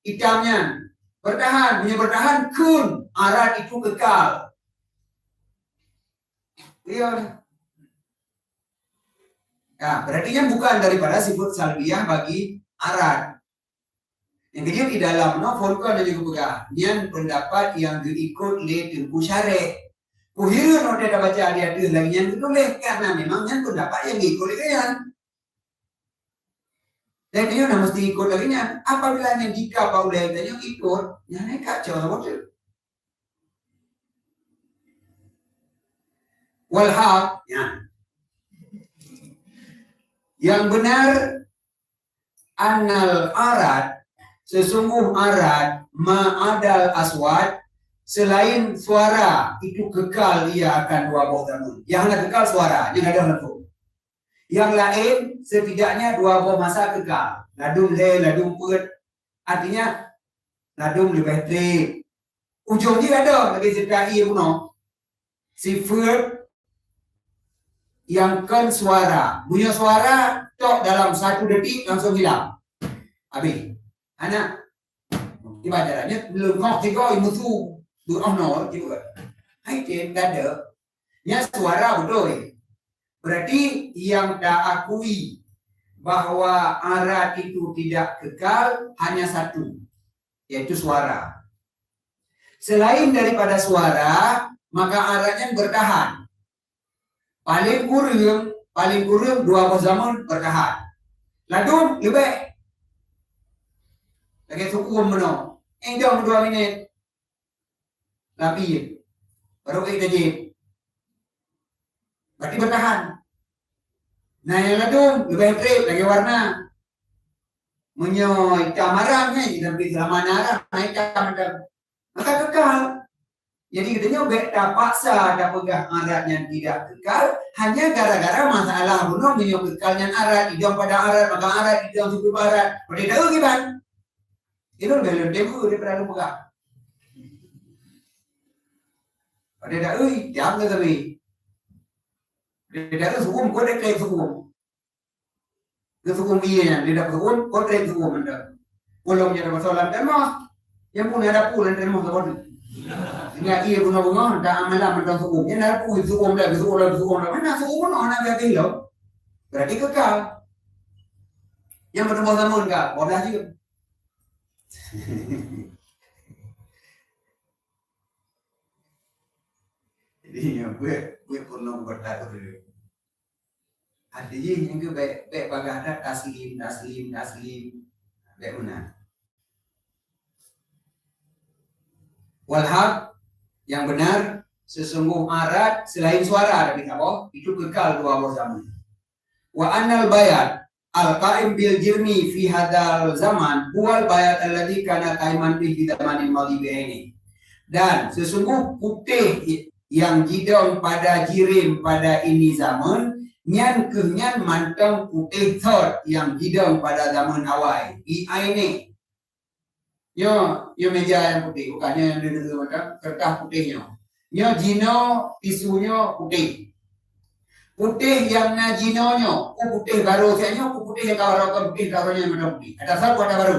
Hitamnya bertahan, punya bertahan kun arat itu kekal. Iya. Nah, berarti yang bukan daripada sifat salbiah bagi arat. Yang kedua di dalam Volkan dan juga pegang. Yang pendapat yang diikut oleh Tengku Syarek. Kuhirun udah dah baca dia lagi yang ditulis karena memang yang pendapat yang diikut oleh yang. Dan dia nak mesti ikut lagi yang. Apabila yang jika Paulus yang ikut, yang naik kacau sama tu. Walhaq, yang benar annal arat, sesungguh arat ma'adal aswad, selain suara itu kekal ia akan dua buah zaman. Yang nak kekal suara, yang ada langsung. Yang lain setidaknya dua buah masa kekal. Ladung le, ladung put. Artinya ladung lebih trik. Ujung dia ada lagi ZKI puno. Sifat yang kan suara. Punya suara, tok dalam 1 detik langsung hilang. Habis. Anak, ibaratnya belum kok tiga musuh. Nol juga. Hai trên ada. Nya suara betul. Berarti yang tak akui bahwa arat itu tidak kekal hanya satu, yaitu suara. Selain daripada suara, maka aratnya bertahan. Paling kurang 2 zaman bertahan. Lalu lebih. Lagi suku menong. Enggak 2 minit. Tapi baru kita jadi. Berarti bertahan. Nah yang lalu lebih trip lagi warna. Menyoy camarang ni tapi selama narang naik camar. Maka kekal. Jadi katanya tak paksa ada pegang arat yang tidak kekal hanya gara-gara masalah bunuh menyoy kekalnya arat hidung pada arat maka arat hidung suku arat. Pada tahu gimana? Itu belum debu dia perlu pegang. Pada tahu jam ke tapi. Dia tahu suku kau dah klaim suku. Suku dia dia dapat suku kau klaim suku mana. Kalau punya masalah kan mah yang punya ada pulan dan mau kau. Ingat ia bunga-bunga dah amalan mentang suku. Yang ada pulan suku dah mana suku mana nak biar hilang. Berarti kekal. Yang bertemu sama enggak? Bodoh juga. Jadi yang gue pernah bertaruh dulu. Artinya yang gue baik bagada taslim. Baik mana? Walhaq yang benar sesungguh arat selain suara dari apa? Itu kekal 2 zaman. Wa anal bayat al-qaim bil jirni fi hadal zaman huwal bayat alladhi kana qaiman fi zamanil madhi ini. Dan sesungguh putih yang jidong pada jirim pada ini zaman nyan kenyan mantang putih thot yang jidong pada zaman awal di ini. Yo meja yang putih bukannya yang dulu macam kertas putihnya. Yo jino tisunya putih. Putih yang na jinonya, putih baru saya putih yang kawar putih kawarnya macam putih. Ada satu ada baru.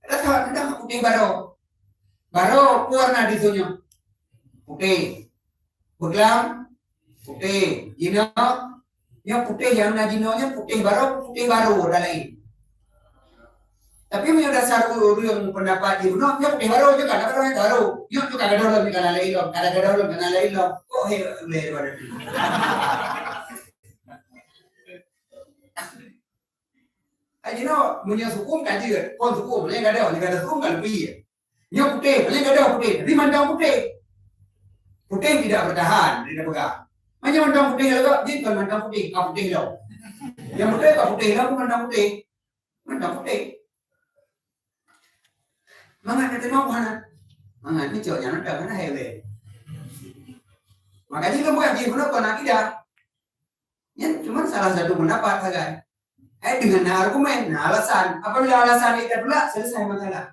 Ada putih baru. Baru warna disunya putih. Beglam putih. Jino yang putih yang na jinonya putih baru ada lain. Tapi punya dasar yang pendapat di benar, yang baru juga ada orang yang baru, yang juga ada orang yang kenal lain loh, kok boleh pada itu. Aja no, punya suku kan juga, kon suku boleh nggak ada suku kan lebih, yang putih boleh nggak ada putih, tapi mandang putih tidak bertahan, tidak pegang. Macam mandang putih juga, dia kan mandang putih, kau putih loh, yang putih kau putih lah, mandang putih. Mangat nanti mau mana? Mangat ni cok yang ada mana hewe. Makanya kamu buat jadi pendapat nak tidak. Yang cuma salah satu pendapat saja. Dengan argumen, alasan. Apabila alasan itu pula selesai masalah.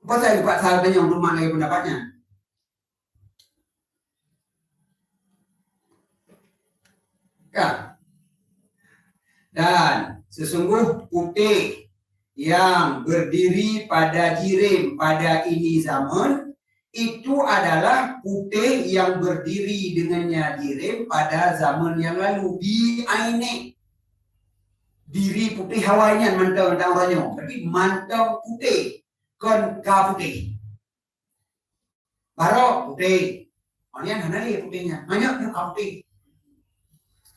Apa saya lupa sahabatnya untuk mana lagi pendapatnya? Kan? Dan sesungguh putih yang berdiri pada jirim pada ini zaman itu adalah putih yang berdiri dengannya jirim pada zaman yang lalu di aine diri putih hawainya mantau orangnya berarti mantau putih kon ka putih baru putih orangnya hana dia putihnya banyak yang ka putih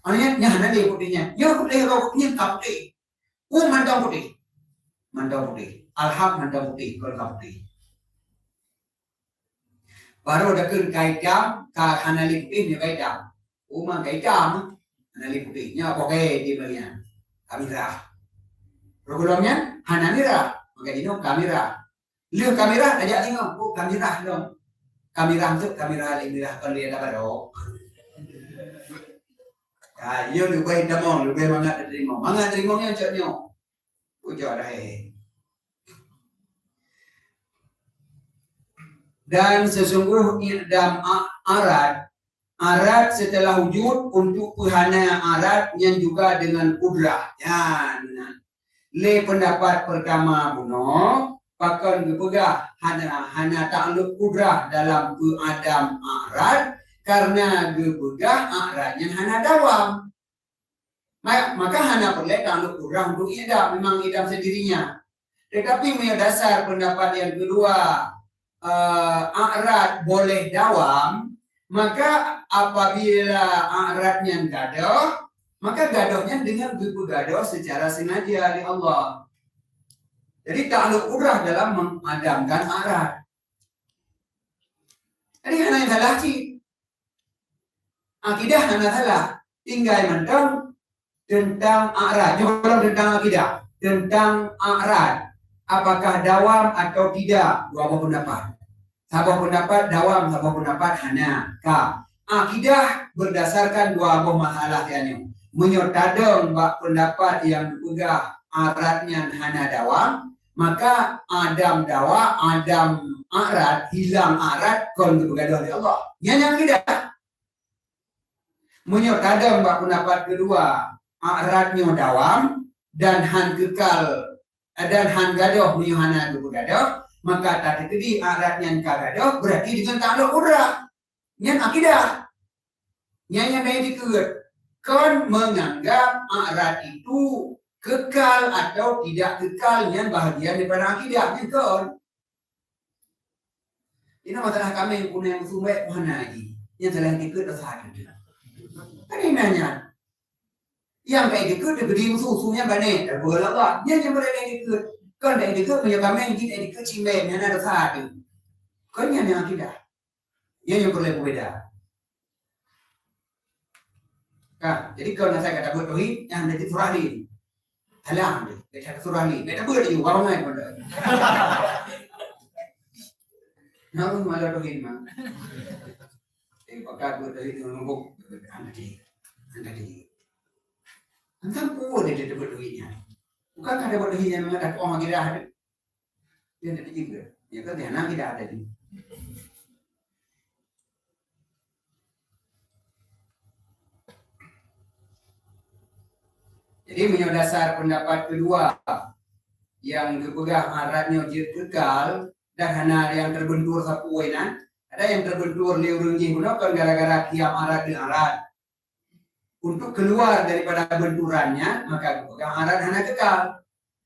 orangnya hana dia putihnya ya putih kalau putihnya ka putih mantau putih. Alhaq mantau putih, kalau putih. Baru ada kait jam, hanali putih ni kait jam. Uma kait jam, hanali putihnya pakai di bagian kamera. Programnya hanamira, maka ini kamera. Lihat kamera, aja tengok, kamera dong. Kamera itu kamera kalau lihat apa dong. Ya, yo lebih damong, lebih mangat terimong yang caknya. Ujar dan sesungguh idam arat arat setelah wujud untuk perhana arat yang juga dengan kudrah. Ya, le pendapat pertama buno pakan gepegah hana takluk kudrah dalam adam arat karena gepegah arat yang hana dawam. Maka hana perlu takluk kudrah untuk idam, memang idam sendirinya. Tetapi dasar pendapat yang kedua, arat boleh dawam, maka apabila aratnya gadoh, maka gadohnya dengan gadoh secara sengaja oleh Allah. Jadi takluk kudrah dalam memadamkan arat. Jadi hana yang salah sih. Akidah hana salah. Tinggal mentang tentang arat. Jawab tentang akidah. Tentang arat. Apakah dawam atau tidak? Dua pendapat. Sebuah pendapat dawam, sebuah pendapat hana. Akidah berdasarkan dua masalah yang menyotadong pendapat yang dipegang aratnya hana dawam, maka Adam dawa, Adam arat, hilang arat, kon bergaduh oleh Allah. Yang tidak. Menyotadong pendapat kedua, aratnya dawam dan han kekal dan han gadoh menyuhana bergaduh, maka tadi tadi aratnya kagadoh berarti dengan takluk kudrah. Yang akidah. Yang dikut. Kon menganggap arat itu kekal atau tidak kekalnya bahagian daripada akidah kon. Ini masalah kami yang punya musuh baik mana lagi yang telah dikut dosa itu. Kan ini nanya yang kayak dikut diberi musuhnya banyak boleh lah yang mereka dikut kan dari dikut punya kami yang tidak dikut cimbeng yang ada dosa itu kan yang akidah yang boleh berbeda. Kan jadi kalau saya kata buat tauhid yang ada di surah ini halang deh, kita surah ini, kita buat juga orang lain pada. Namun malah tauhid mah. Pakai buat tauhid nombok anda di. Anda pun ada buat tauhidnya. Bukan ada buat tauhidnya memang ada orang kita ada. Dia ada juga. Ya kan dia nak tidak ada di. Jadi menyodasar pendapat kedua yang kepegang aratnya jid kekal dan hana yang terbentur sapuainan, ada yang terbentur liurungi gunakan gara-gara kiam arat di arat. Untuk keluar daripada benturannya, maka kepegang arat hana kekal.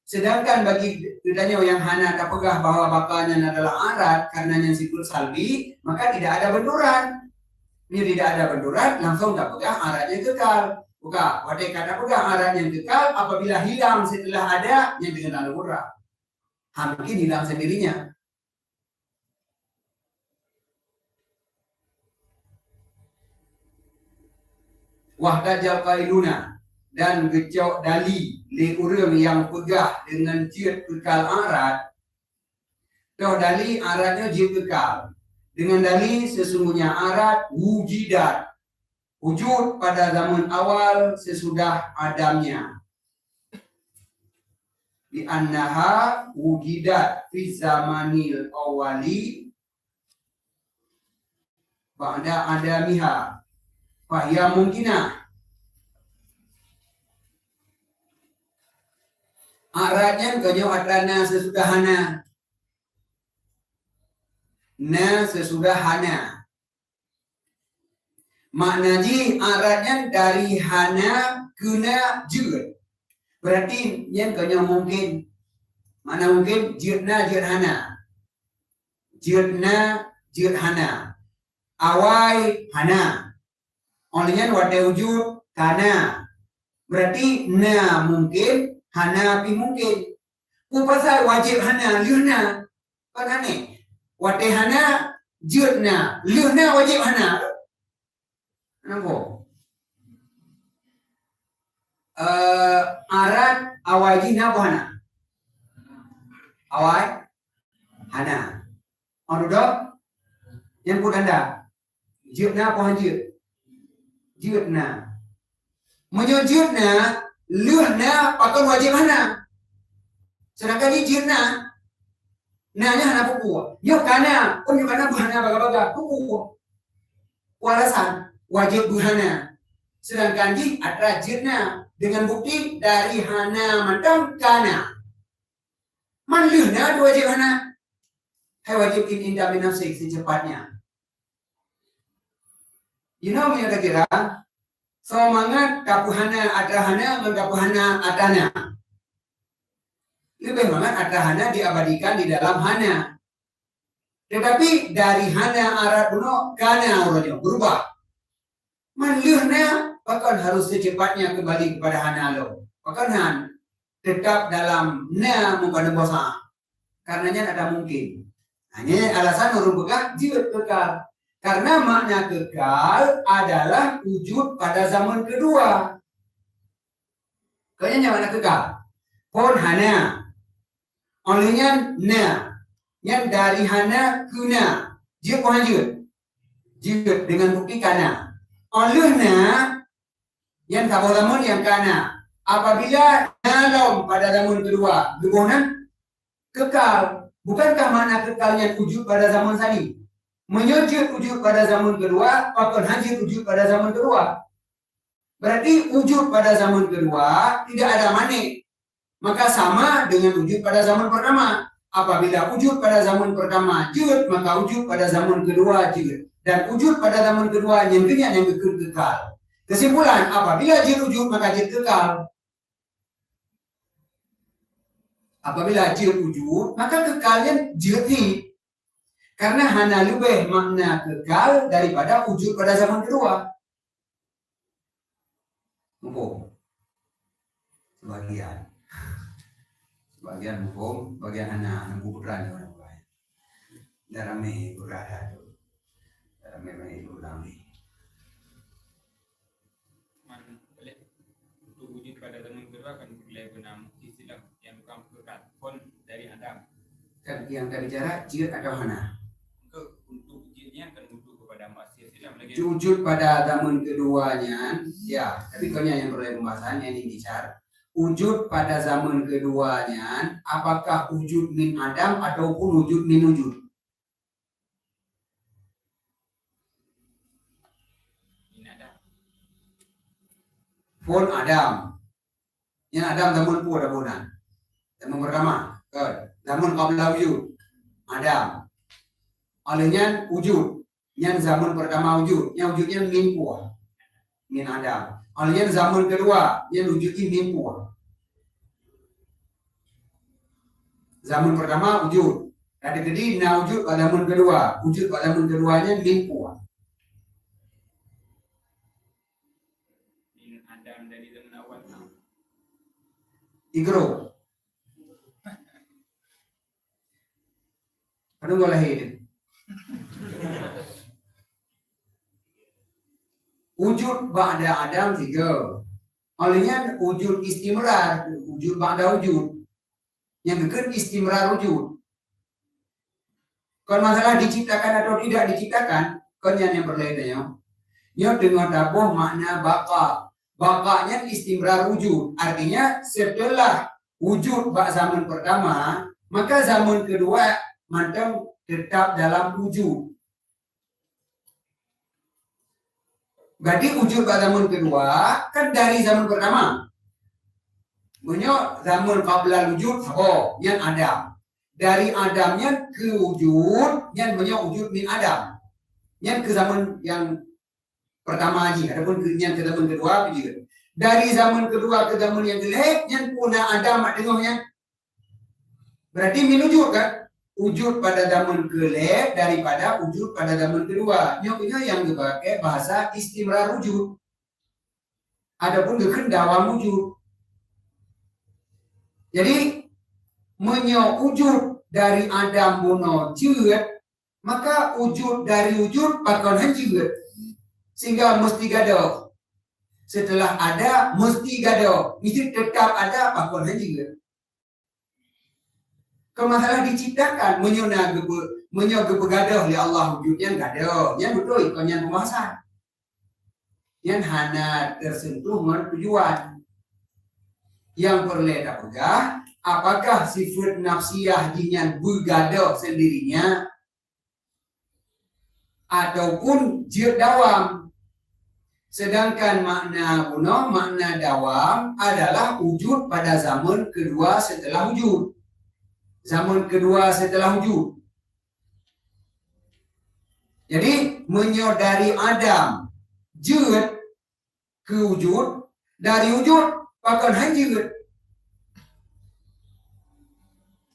Sedangkan bagi kedanya yang hana tak pegah bahwa bakalnya adalah arat karena yang sikul salbi, maka tidak ada benturan. Ini tidak ada benturan, langsung tak pegah aratnya kekal. Bukan, wadai kata pegang arat yang kekal apabila hilang setelah ada yang dengan al-murrah. Mungkin hilang sendirinya. Wahdajal qailuna dan gecok dali li urang yang pegah dengan jid kekal arat. Toh dali aratnya jid kekal. Dengan dali sesungguhnya arat wujidat. Wujud pada zaman awal sesudah adamnya. Di annaha wujidat fi zamanil awali ba'da adamiha. Fahya mungkinah. Aratnya kanyo atlana sesudah hana. Na sesudah hana. Maknanya aratnya dari hana kena jud. Berarti yang kena mungkin. Mana mungkin judna jud hana. Judna jud hana. Awai hana. Olehnya wadah wujud hana. Berarti na mungkin, hana pi mungkin. Pasal wajib hana, liuna. Kan aneh. Wadah hana, judna. Liuna wajib hana. Kenapa? Arat awal jina apa hana? Awal hana. Orang duduk yang pun anda. Judna apa jud? Judna. Menyujudna, luhna pakai wajib hana. Sedangkan ini judna. Nanya hana pupu. Yuk kana, yuk kana buhana baga-baga pupu. Walasan. wajib berhana. Sedangkan jik atrajitna dengan bukti dari hana mantam kana. Manlihna wajib hana. Hai wajib indah binafsik secepatnya. You know me kira semangat kapuhana atrahana mengkapuhana atana. Lebih banget atrahana diabadikan di dalam hana. Tetapi dari hana arat kuno kana orangnya berubah. Manlihna bahkan harus secepatnya kembali kepada hana lo. Bahkan han tetap dalam na mengkana bosa. Karenanya ada mungkin. Hanya alasan orang bekal jiwat kekal. Karena makna kekal adalah wujud pada zaman kedua. Kayaknya makna kekal. Pon hana. Olehnya na. Yang dari hana ke na. Jiwat pun jiwat. Jiwat dengan bukti kana. Olehnya yang kabur zaman yang kana. Apabila nalom pada zaman kedua. Dukungan kekal. Bukankah makna kekalnya wujud pada zaman tadi? Menyujud wujud pada zaman kedua, apakah hajid wujud pada zaman kedua? Berarti wujud pada zaman kedua tidak ada manik. Maka sama dengan wujud pada zaman pertama. Apabila wujud pada zaman pertama jud, maka wujud pada zaman kedua jud. Dan wujud pada zaman kedua yang kekal. Kesimpulan, apabila jud wujud, maka jud kekal. Apabila jud wujud, maka kekalnya judi. Karena hanya lebih makna kekal daripada wujud pada zaman kedua. Hukum. Sebagian hukum, bagian hanya bukuran orang lain. Darame berada tu. Darame berulami. Untuk wujud pada zaman kedua kan boleh bernama istilah yang bukan kekal pun dari Adam. Kan yang kita bicara jid atau hana. Untuk wujudnya kan wujud kepada manusia silam lagi. Wujud pada zaman keduanya, ya. Tapi konya yang perlu pembahasan yang ini bicara. Wujud pada zaman keduanya, apakah wujud min Adam ataupun wujud min wujud? Min Adam. Pun Adam. Yang Adam zaman pun ada bulan. Zaman pertama, zaman qabla wujud. Adam. Olehnya wujud. Yang zaman pertama wujud. Yang wujudnya min puah. Min Adam. Olehnya zaman kedua. Yang wujudnya min puah. Zaman pertama wujud. Ada jadi na wujud pada zaman kedua. Wujud pada zaman keduanya min puah. Min Adam dari zaman awal. Ikro. Ano mo lahir? Wujud ba'da Adam 3. Olehnya wujud istimrar, wujud ba'da wujud. Yang kedua istimrar wujud. Kalau masalah diciptakan atau tidak diciptakan, yang berbeda. Yang dengan tabuh makna baqa. Baqanya istimrar wujud. Artinya setelah wujud bak zaman pertama, maka zaman kedua mantam tetap dalam wujud. Berarti wujud pada zaman kedua kan dari zaman pertama. Punya zaman qabla wujud, yang Adam. Dari Adamnya ke wujud, yang punya wujud min Adam. Yang ke zaman yang pertama aja, adapun yang ke zaman kedua juga. Dari zaman kedua ke zaman yang kelihatan, yang punya Adam tengoknya. Berarti min wujud kan? Wujud pada zaman kelihatan daripada wujud pada zaman kedua. Nyoknya yang dipakai bahasa istimrar wujud. Adapun kekendawang wujud. Jadi wujud dari Adam buno jud, maka wujud dari wujud bakal jud. Sehingga mesti gaduh. Setelah ada mesti gaduh. Mesti tetap ada bakal jud. Kalau masalah diciptakan menyo begaduh oleh Allah wujudnya gaduh. Yang betul ikonnya pembahasan. Yang hanya tersentuh dengan tujuan. Yang perlu kita pegang, apakah sifat nafsiyah jinnya bergaduh sendirinya ataupun jid dawam. Sedangkan makna kuno, makna dawam adalah wujud pada zaman kedua setelah wujud. Zaman kedua setelah wujud. Jadi menyodari Adam jut ke wujud, dari wujud bahkan hanjut.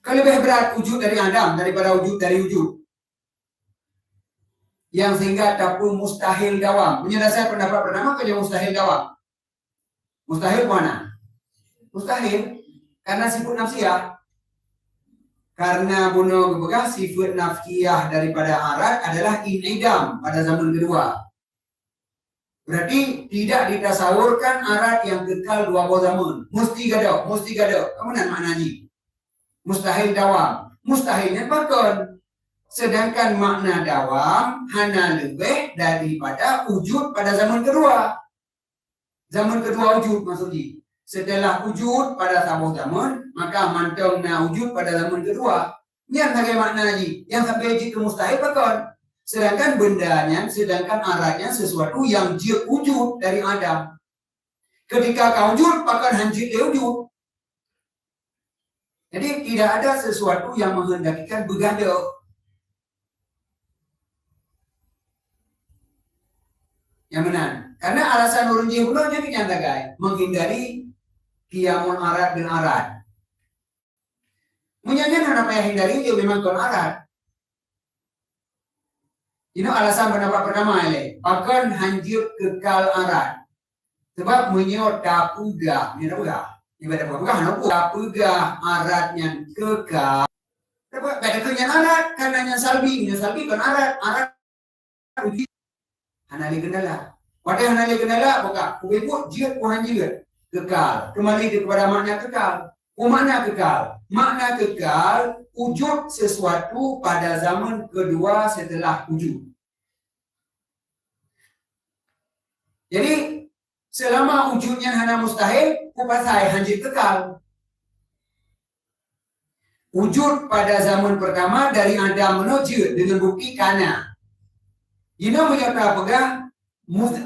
Lebih berat wujud dari Adam daripada wujud dari wujud. Yang sehingga tak pun mustahil dawam. Menyelesaikan pendapat pertama kerja mustahil dawam. Mustahil mana? Mustahil karena sifat nafsiyah. Karena bunuh kebegah sifat nafsiyah daripada arat adalah inidam pada zaman kedua. Berarti tidak ditasawurkan arat yang kekal dua buah zaman. Mesti gada. Kemudian maknanya mustahil dawam. Mustahilnya bakon. Sedangkan makna dawam hanya lebih daripada wujud pada zaman kedua. Zaman kedua wujud maksudnya. Setelah wujud pada satu zaman, maka mantongnya wujud pada zaman kedua. Yang sebagai maknanya, yang sampai jika mustahil bakon. Sedangkan bendanya, sedangkan aratnya sesuatu yang dia wujud dari Adam. Ketika kau wujud, bakon hancur dia wujud. Jadi tidak ada sesuatu yang menghendakikan begada. Yang benar. Karena alasan urun jihullah jadi nyatakan menghindari kiamun arat dan arat. Menyanyikan apa yang hindari dia memang kon arat. Ini alasan pendapat pertama ini. Akan hancur kekal arat. Sebab menyot dapuga. Ini dapuga. Ibadah dapuga aratnya kekal. Sebab ada kenyan arat. Karena salbi kan arat. Arat hanali kendala. Pada hanali kendala, maka ibu jiat puhan jiat kekal. Kembali kepada makna kekal. Makna kekal. Makna kekal wujud sesuatu pada zaman kedua setelah wujud. Jadi selama wujudnya hanya mustahil, kupasai hanjit kekal. Wujud pada zaman pertama dari Adam menuju dengan bukti kana. Ina menyatakan pegang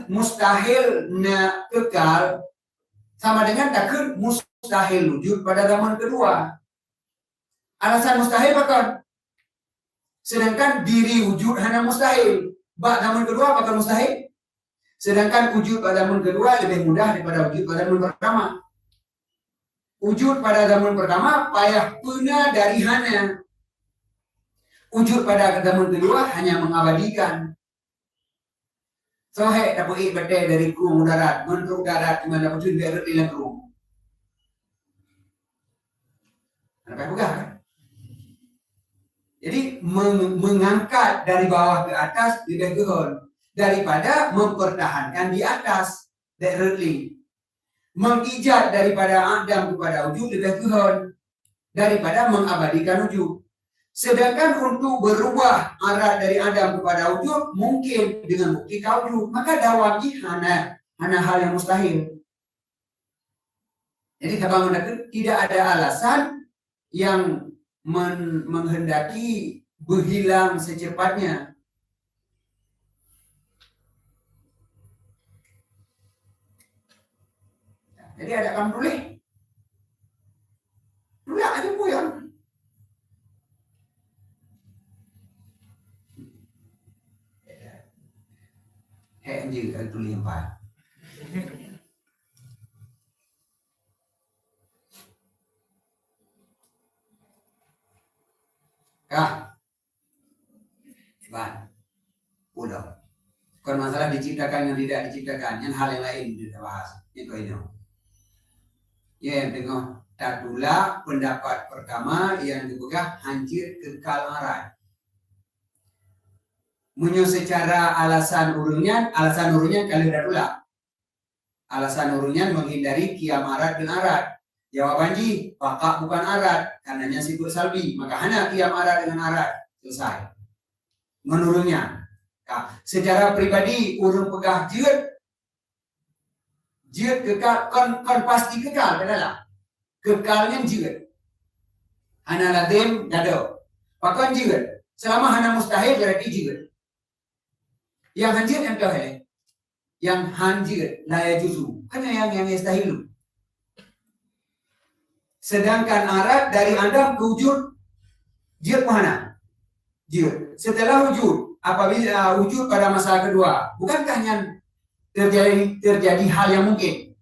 mustahil na kekal sama dengan takut mustahil wujud pada zaman kedua. Alasan mustahil bahkan sedangkan diri wujud hanya mustahil. Bak zaman kedua bahkan mustahil. Sedangkan wujud pada zaman kedua lebih mudah daripada wujud pada zaman pertama. Wujud pada zaman pertama payah punah dari hana. Wujud pada zaman kedua hanya mengabadikan. Sohe dapat betul dari kru darat, menurut darat di mana pun biar di kru. Apa bukan? Jadi mengangkat dari bawah ke atas lebih gehon daripada mempertahankan di atas directly. Mengijat daripada Adam kepada wujud lebih gehon daripada mengabadikan wujud. Sedangkan untuk berubah arat dari Adam kepada wujud mungkin dengan bukti wujud, maka dawami hana hal yang mustahil. Jadi kabangun tidak ada alasan yang menghendaki berhilang secepatnya. Jadi ada kamu boleh aja puyang. Anjir kan tulis empat. Kah? Ban. Udah. Bukan masalah diciptakan yang tidak diciptakan, yang hal yang lain kita bahas. Itu ini. Ya, tengok. Tadula pendapat pertama yang dipegang hancur kekal arat. Munyo secara alasan urunyan kali dadula. Alasan urunyan menghindari kiam arat dan arat. Jawaban ji, pakak bukan arat, karenanya sifat salbi. Maka hanya kiam arat dengan arat. Selesai. Menurunnya. Nah, secara pribadi urung pegah jiat kekal, kon pasti kekal, benar. Kekalnya jiat. Hana lazim dado. Pakon jiat. Selama hana mustahil berarti jiat. Yang hancur yang kau yang hanjir la yajuzu, hanya yang yastahil. Sedangkan arat dari Adam ke wujud jir mana? Jir. Setelah wujud, apabila wujud pada masa kedua, bukankah yang terjadi hal yang mungkin?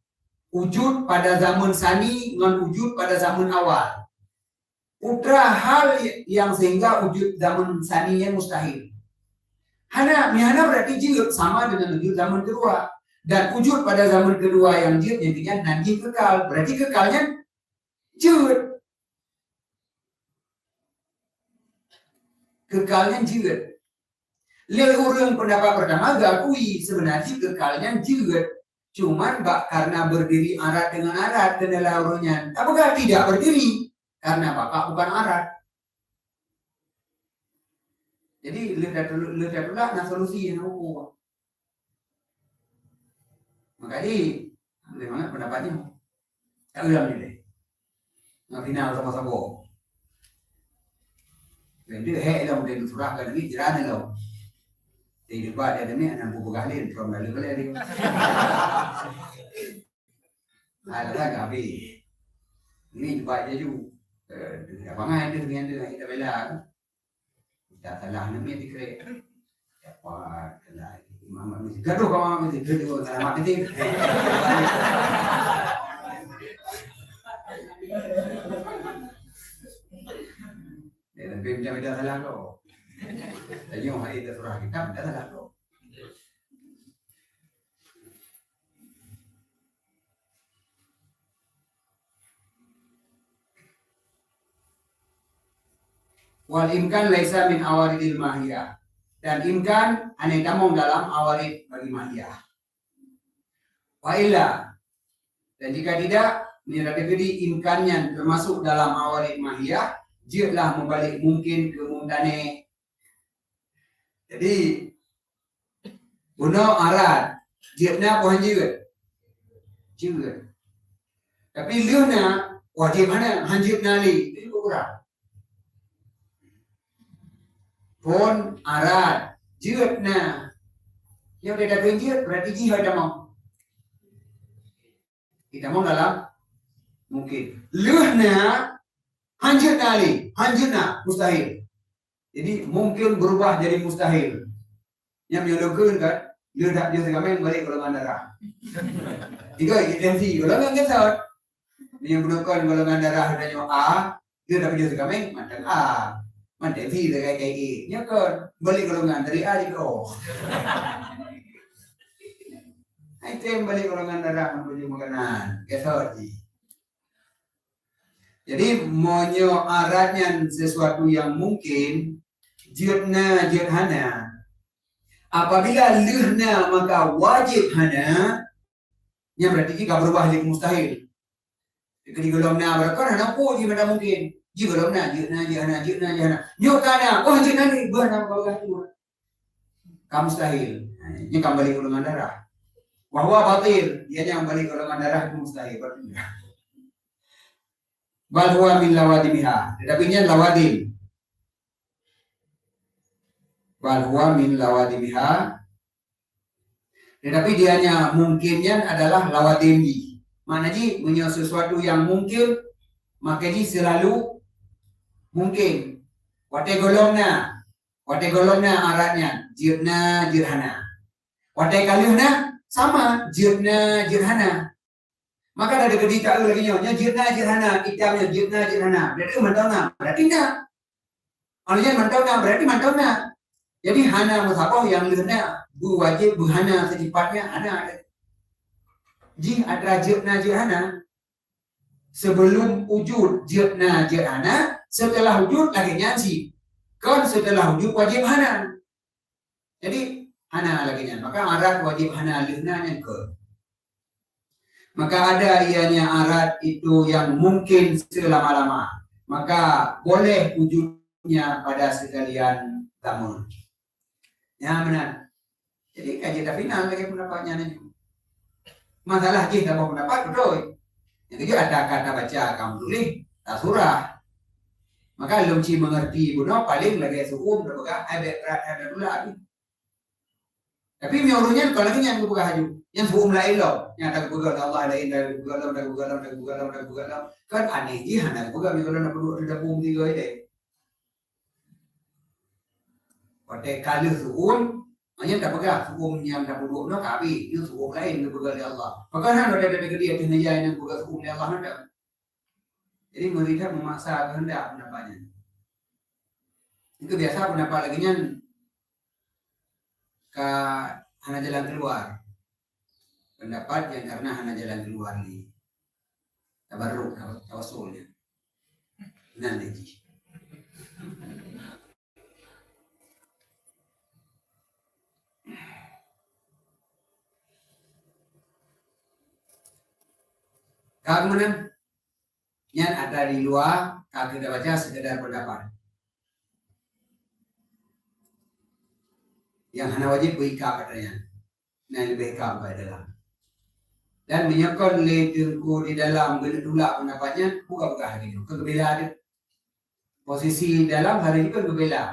Wujud pada zaman sani dengan wujud pada zaman awal. Putra hal yang sehingga wujud zaman sani yang mustahil. Mihana berarti jir sama dengan wujud zaman kedua. Dan wujud pada zaman kedua yang jir jadinya nanti kekal. Berarti kekalnya jir. Kekalnya jir. Lihat orang pendapat pertama gakui sebenarnya kekalnya jir. Cuman karena berdiri arat dengan arat kendala orangnya. Apakah tidak berdiri? Karena bapak bukan arat. Jadi lihat dulu nah solusi yang aku. Makanya bagaimana pendapatnya? Tak ulang ni deh. Nak final sama-sama. Jadi dalam dia surah kan ni jalan lo. Di depan dia ni anak buku galin from lalu kali dia. Ada tak habis. Ini debat dia juga. Abangan dia dengan dia kita bela. Dah salah nama dia kira. Dapat kena imam mesti gaduh kau mesti gaduh salah mak dia. Dia lebih macam salah kau. Jadi orang hari itu surah kita dah salah kau. Wal imkan laisa min awaridil mahiyah. Dan imkan aneh tamong dalam awarid bagi mahiyah. Wa illa. Dan jika tidak, menjadi imkannya termasuk dalam awarid mahiyah, jiatlah membalik mungkin ke mumtane. Jadi, guna arat, jiatnya apa hanjir? Jiat. Tapi liuna, wajib mana hanjir nali, itu kurang. Pun arat jiat na yang dia dah jiat berarti jihad mau kita mau dalam mungkin luhna hanjir na mustahil. Jadi mungkin berubah jadi mustahil. Yang menyebabkan kan dia tak dia segamen balik golongan darah. Tiga intensi golongan kesat yang gunakan golongan darah dan A dia tak dia segamen macam A. Mantai V dengan KA. Nya kan balik golongan dari A ke O. Item balik golongan darah menuju makanan. Kesot. Jadi monyo aratnya sesuatu yang mungkin jirna jirhana. Apabila lihna maka wajib hana. Yang berarti jika berubah jadi mustahil. Jika digolongna berkah hana po jika mungkin. Jika jihana. Nyokana, jihana ni buah nama kau kan kamu mustahil. Ini kembali golongan darah. Bahwa batil, dia yang balik golongan darah itu mustahil. Bahwa min lawadimiha, tetapi nya lawadim. Bahwa min lawadimiha, tetapi dianya mungkinnya adalah lawadimi. Mana ji punya sesuatu yang mungkin, maka ji selalu mungkin. Wate golongna aratnya jirna jirhana. Wate kaluhna sama jirna jirhana. Maka ada kedita lagi nya jirna jirhana, kitabnya jirna jirhana. Berarti mantauna, berarti enggak. Alnya mantauna, berarti mantauna. Jadi hana musabah yang lehna bu wajib bu hana secepatnya ada. Ji ada jirna jirhana. Sebelum wujud jirna jirhana, setelah wujud lagi nyansi. Kan setelah wujud wajib hana. Jadi hana lagi nyansi. Maka arat wajib hana lihna ke. Maka ada ianya arat itu yang mungkin selama-lama. Maka boleh wujudnya pada sekalian tamun. Ya benar. Jadi kajian final lagi pendapatnya nih. Masalah kita mau pendapat betul. Yang kedua ada kata baca kamu tulis tak surah. Maka lumci mengerti guna paling lagi sukum berbagai ada dulu lagi. Tapi miurunnya kalau lagi yang buka haju, yang sebelum lain loh, yang tak buka Allah lain, tak buka, kan aneh je, hendak buka miurun nak perlu ada bom tiga ini. Pada kali suun, hanya tak buka suun yang tak buka no kabi, itu suun lain tak buka Allah. Maka hendak ada dia kena yang buka suun Allah hendak. Jadi mereka memaksa kehendak pendapatnya. Itu biasa pendapat lagi nya ke hana jalan keluar. Pendapat yang karena hana jalan keluar ni tabarruk tawasulnya. Nanti. Kemudian yang ada di luar, kalau kita baca sekedar pendapat. Yang hana wajib berikap katanya. Nah, lebih ikap pada dalam. Dan menyokong letengku di dalam gelak pendapatnya, buka-buka hari itu. Kebela dia. Posisi dalam hari itu kan kebela.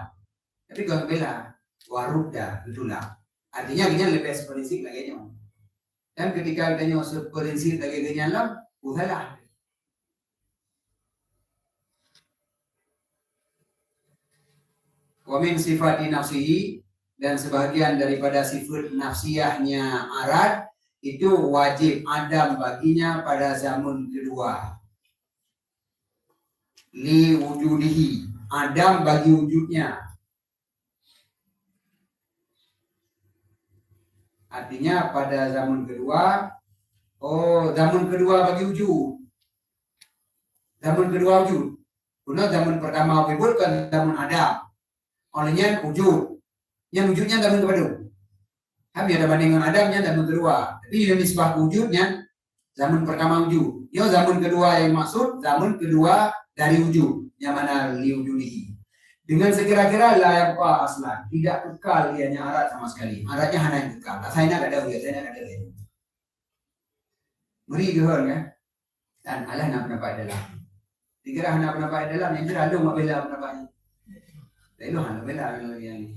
Tapi kalau kebela, waruk dah, itulah. Artinya kita lebih seprinsip lagi. Dan ketika kita seprinsip lagi lah, udahlah. Wa min sifati nafsihi, dan sebagian daripada sifat nafsiyahnya Arad itu wajib adam baginya pada zaman kedua. Li wujudihi, adam bagi wujudnya. Artinya pada zaman kedua, zaman kedua bagi wujud. Zaman kedua wujud. Karena zaman pertama wujud kan zaman Adam. Olehnya wujud. Yang wujudnya zaman kepada. Kami ada bandingan Adamnya zaman kedua. Tapi yang nisbah wujudnya zaman pertama wujud. Yang zaman kedua yang maksud zaman kedua dari wujud. Yang mana liwujudihi. Dengan sekira-kira layak aslan. Tidak kekal ianya arat sama sekali. Aratnya hanya yang kekal. Saya nak ada dia, saya nak ada dia. Meri gehor kan? Dan Allah nak pendapat dalam. Dikira hanya pendapat dalam yang terlalu membela pendapatnya. Lalu hanya bela yang ini.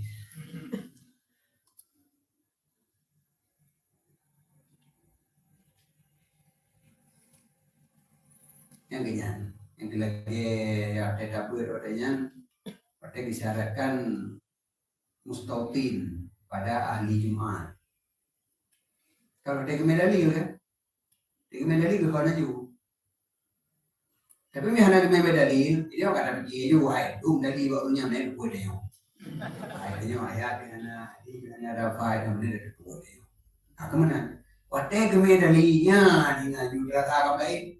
Yang kenyan, yang lagi ada dapur adanya, pada disyaratkan mustautin pada ahli Jumat. Kalau dia medali kan, dia medali ke kawan aja. Tapi mihana kena medali, dia orang kata pergi aja, wahai, dari barunya main buat dia. Akhirnya ayat dengan ada faedah mana dari buat dia. Aku mana? Pada medalinya dengan juga tak baik.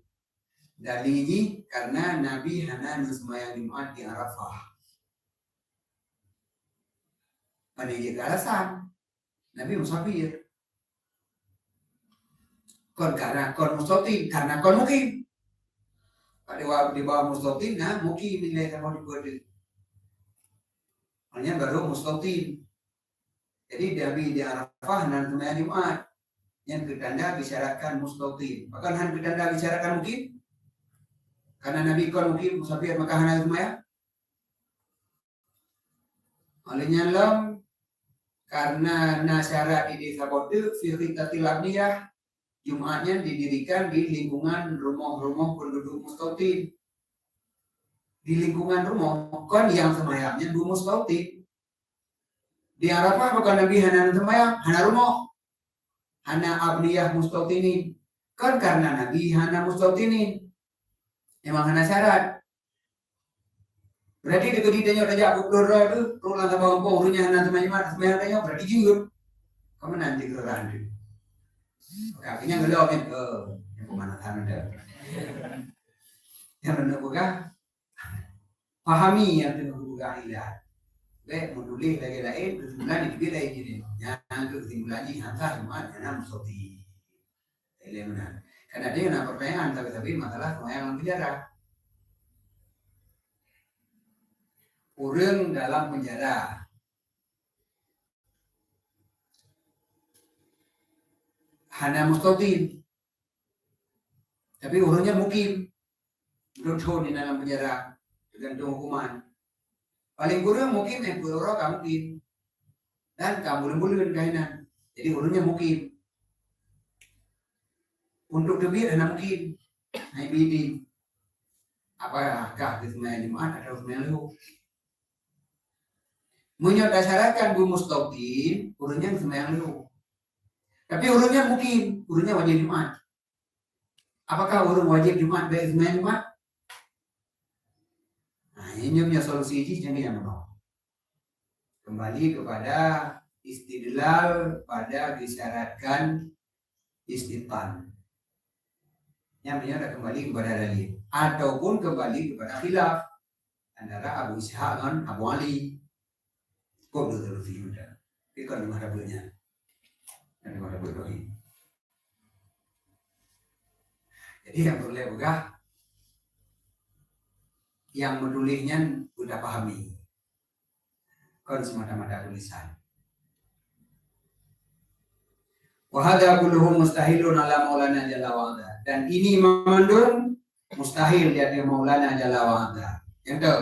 Dalili karena Nabi hana sembahyang Jumat di Arafah. Pada jadi alasan Nabi musafir. Karena mustautin, karena mukim. Pada waktu di bawah mustautin, mukim nilai sama dibuat. Hanya baru mustautin. Jadi Nabi di Arafah hana sembahyang Jumat. Yang ketanda bisyaratkan mustautin. Bahkan hanya ketanda bisyaratkan mukim. Karena Nabi kalau mungkin musafir maka hanya semaya. Olehnya lam karena nasyarat ini sabote firqatil abniyah Jumatnya didirikan di lingkungan rumah-rumah penduduk mustautin. Di lingkungan rumah kan yang semayamnya dua mustautin. Di Arafah bukan Nabi hanya semaya, hanya rumah. Hanya abniyah mustautinin. Kan karena Nabi hanya mustautinin. Memang hanya syarat. Berarti ketika ditanya raja Abdurrah itu pulang ke bawah pohonnya hanya semayang tanya berarti juga. Kamu nanti keran itu. Akhirnya ngelom yang pemanasan ada. Yang benar buka pahami yang benar buka ilah. Baik menulis lagi lain kesimpulan itu beda ini. Yang kesimpulan ini hantar Jumat yang mustautin. Elemen. Karena dia nak pertanyaan tapi masalah semayang dalam penjara. Orang dalam penjara. Hanya mustautin. Tapi orangnya mukim. Duduk di dalam penjara. Tergantung hukuman. Paling kurang mukim yang berorok kamu mukim. Dan kamu bulan-bulan kainan. Jadi hurufnya mungkin. Untuk terbit ada mungkin. IBD. Apakah itu sembahyang Jumat atau sembahyang Zuhur? Menyatakan mustaqim, hurufnya sembahyang Zuhur. Tapi hurufnya mungkin, hurufnya wajib Jumat. Apakah huruf wajib Jumat baik sembahyang Jumat? Nah, ini punya solusi ini yang benar. Kembali kepada istidlal pada disyaratkan istitan. Yang menyatakan kembali kepada dalil ataupun kembali kepada khilaf antara Abu Ishaq dan Abu Ali. Kok betul sudah? Kita di mana punya? Dan mana boleh? Jadi yang boleh begah, yang menulisnya udah pahami. Kan semata-mata tulisan. Wahada kulluhu mustahilun ala maulana jalla wa'ala. Dan ini mengandung mustahil di hati maulana jalla wa'ala. Yang itu,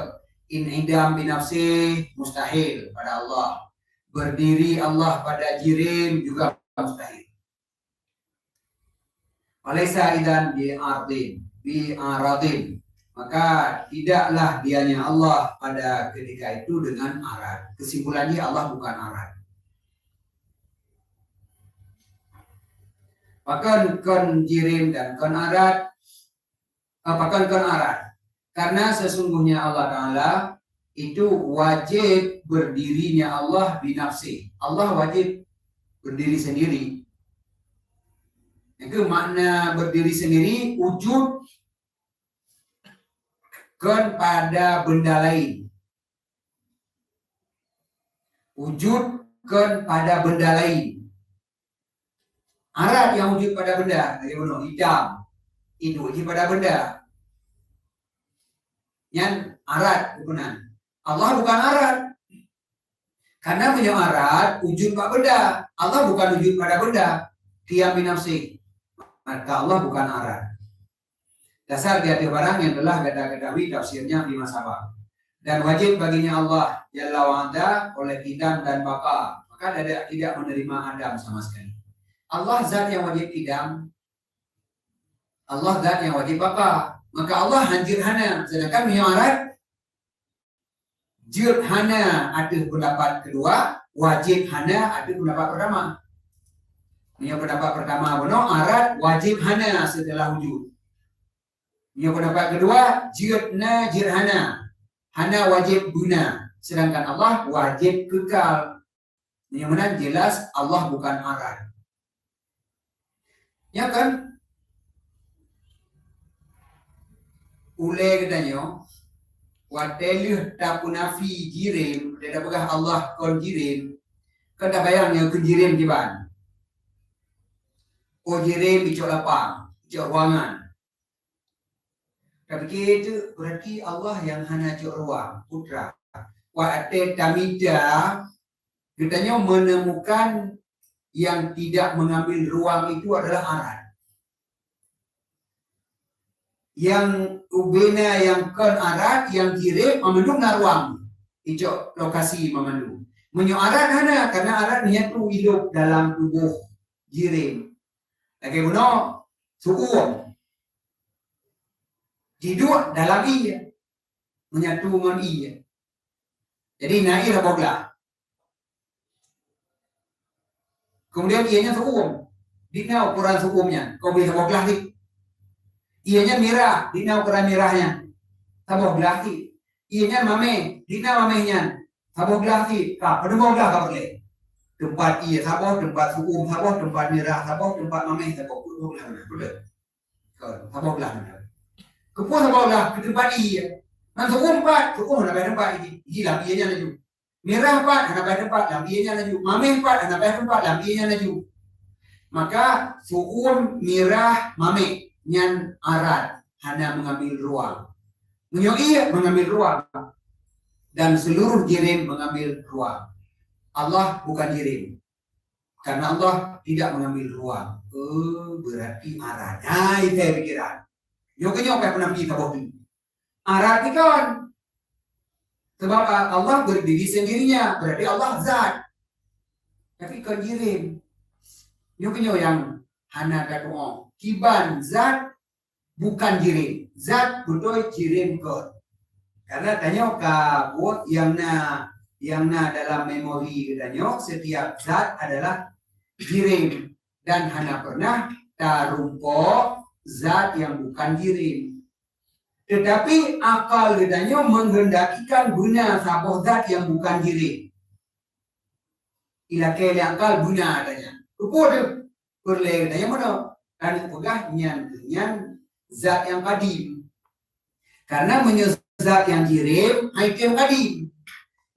in'idam binafsi mustahil pada Allah. Berdiri Allah pada jirim juga mustahil. Walaysa idan bi'aradin. Maka tidaklah dianya Allah pada ketika itu dengan arad. Kesimpulannya Allah bukan arad. Bahkan kon jirim dan kon arad, bahkan kon arad. Karena sesungguhnya Allah Ta'ala itu wajib berdirinya Allah binafsi. Allah wajib berdiri sendiri. Itu makna berdiri sendiri, wujud kon pada benda lain. Wujud kon pada benda lain. Arad yang wujud pada benda, bagaimana? Hitam, itu wujud pada benda. Yang arad bukan. Allah bukan arad. Karena punya arad wujud pada benda. Allah bukan wujud pada benda. Qiyam binafsi. Maka Allah bukan arad. Dasar di hati barang yang telah kita ketahui tafsirnya di masa lalu. Dan wajib baginya Allah Jalla wa'ala oleh qidam dan bapa. Maka tidak menerima Adam sama sekali. Allah zat yang wajib qidam. Allah zat yang wajib bapa. Maka Allah hancur hana. Sedangkan punya arad jud hana ada pendapat kedua, wajib hana ada pendapat pertama. Punya pendapat pertama benar arad wajib hana setelah wujud. Punya pendapat kedua judna jirhana. Hana wajib guna. Sedangkan Allah wajib kekal. Yang mana jelas Allah bukan arad. Ya kan? Ule katanya, watelih tapunafi jirim, tidak pegah Allah kon jirim. Kata bayangnya ke jirim jiban. Oh jirim icok lapang, icok ruangan. Tapi itu berarti Allah yang hanya icok ruang, putra. Wate tamida, katanya menemukan yang tidak mengambil ruang itu adalah arad. Yang ubena yang kon arad yang kirim memandung ruang. Ijo lokasi memandung. Menyo arad hana karena arad itu hidup dalam tubuh jirim. Lagi buno suum. Hidup dalam iya. Menyatu dengan iya. Jadi naik raboglah. Kemudian ianya suum. Dina ukuran suumnya. Kau bisa raboglah nih. Ianya mirah, dina ukuran mirahnya. Saboh belaki. Ianya mame, dina mamehnya. Saboh belaki. Kak, pedemau belah kau boleh. Tempat iya saboh, tempat sukum, saboh, tempat mirah, saboh, tempat mameh, saboh. Pedemau belah, boleh. Saboh belah. Kepuh saboh belah ke tempat iya. Man sukum pat, sukum nak bayar tempat ini. Hilang ianya laju. Mirah pat, nak bayar tempat, lam ianya laju. Mameh pat, nak bayar tempat, lam ianya laju. Maka sukum, mirah, mameh. Nyan arad hanya mengambil ruang. Menyoi mengambil ruang. Dan seluruh jirim mengambil ruang. Allah bukan jirim. Karena Allah tidak mengambil ruang. Berarti arad. Nah, itu saya pikiran. Nyoknya apa yang pernah kita bohong. Arad itu kawan. Sebab Allah berdiri sendirinya. Berarti Allah zat. Tapi kan jirim. Nyo yang hana kata kiban zat bukan jirim. Zat betul jirim kot. Karena tanya ka buat yang na dalam memori tanya setiap zat adalah jirim dan hana pernah tarumpo zat yang bukan jirim. Tetapi akal katanya menghendakikan guna sabuh zat yang bukan jirim. Ila kele akal guna katanya. Rupa tu perle katanya mana? Kan pegah nyan zat yang kadim. Karena zat yang jirim, itu yang kadim.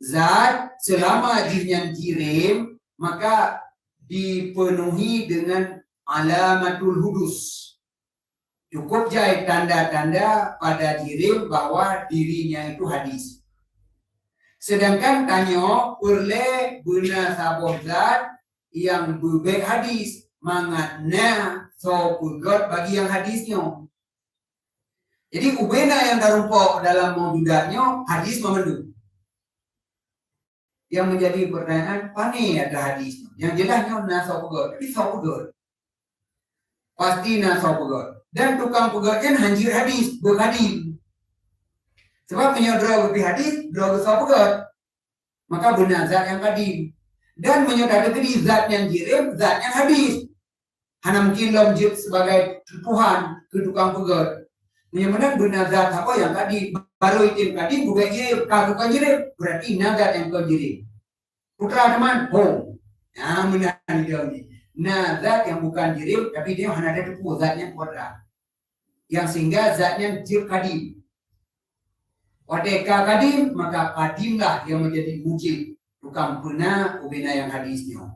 Zat selama jinyan jirim, maka dipenuhi dengan alamatul hudus. Cukup jahit tanda-tanda pada jirim bahwa dirinya itu hadis. Sedangkan tanya perle guna sabuh zat yang berbaik hadis. Mangatna so pugot bagi yang hadisnya. Jadi ubena yang tarumpok dalam mawjudatnya hadis memandu. Yang menjadi pertanyaan, pani ada hadisnya. Yang jelasnya nasa pugot, tapi so pugot. Pasti nasa pugot. Dan tukang pugotnya hanjir hadis, berhadim. Sebab menyodra lebih hadis, dra so pugot. Maka benar zat yang kadim. Dan menyodra kediri zat yang jirim, zat yang hadis. Hana mungkin lomjit sebagai Tuhan ke tukang pugot. Menyebutkan benar zat apa yang kadim. Baru itu kadim, bukan jirim. Kalau bukan jirim, berarti nazat yang bukan jirim. Putra teman, home. Nah, benar dia ini. Nazat yang bukan jirim, tapi dia hanya ada tupu, zatnya putra. Yang sehingga zatnya jir kadim. Wadeka kadim, maka kadimlah yang menjadi wujud. Tukang puna, ubina yang hadisnya.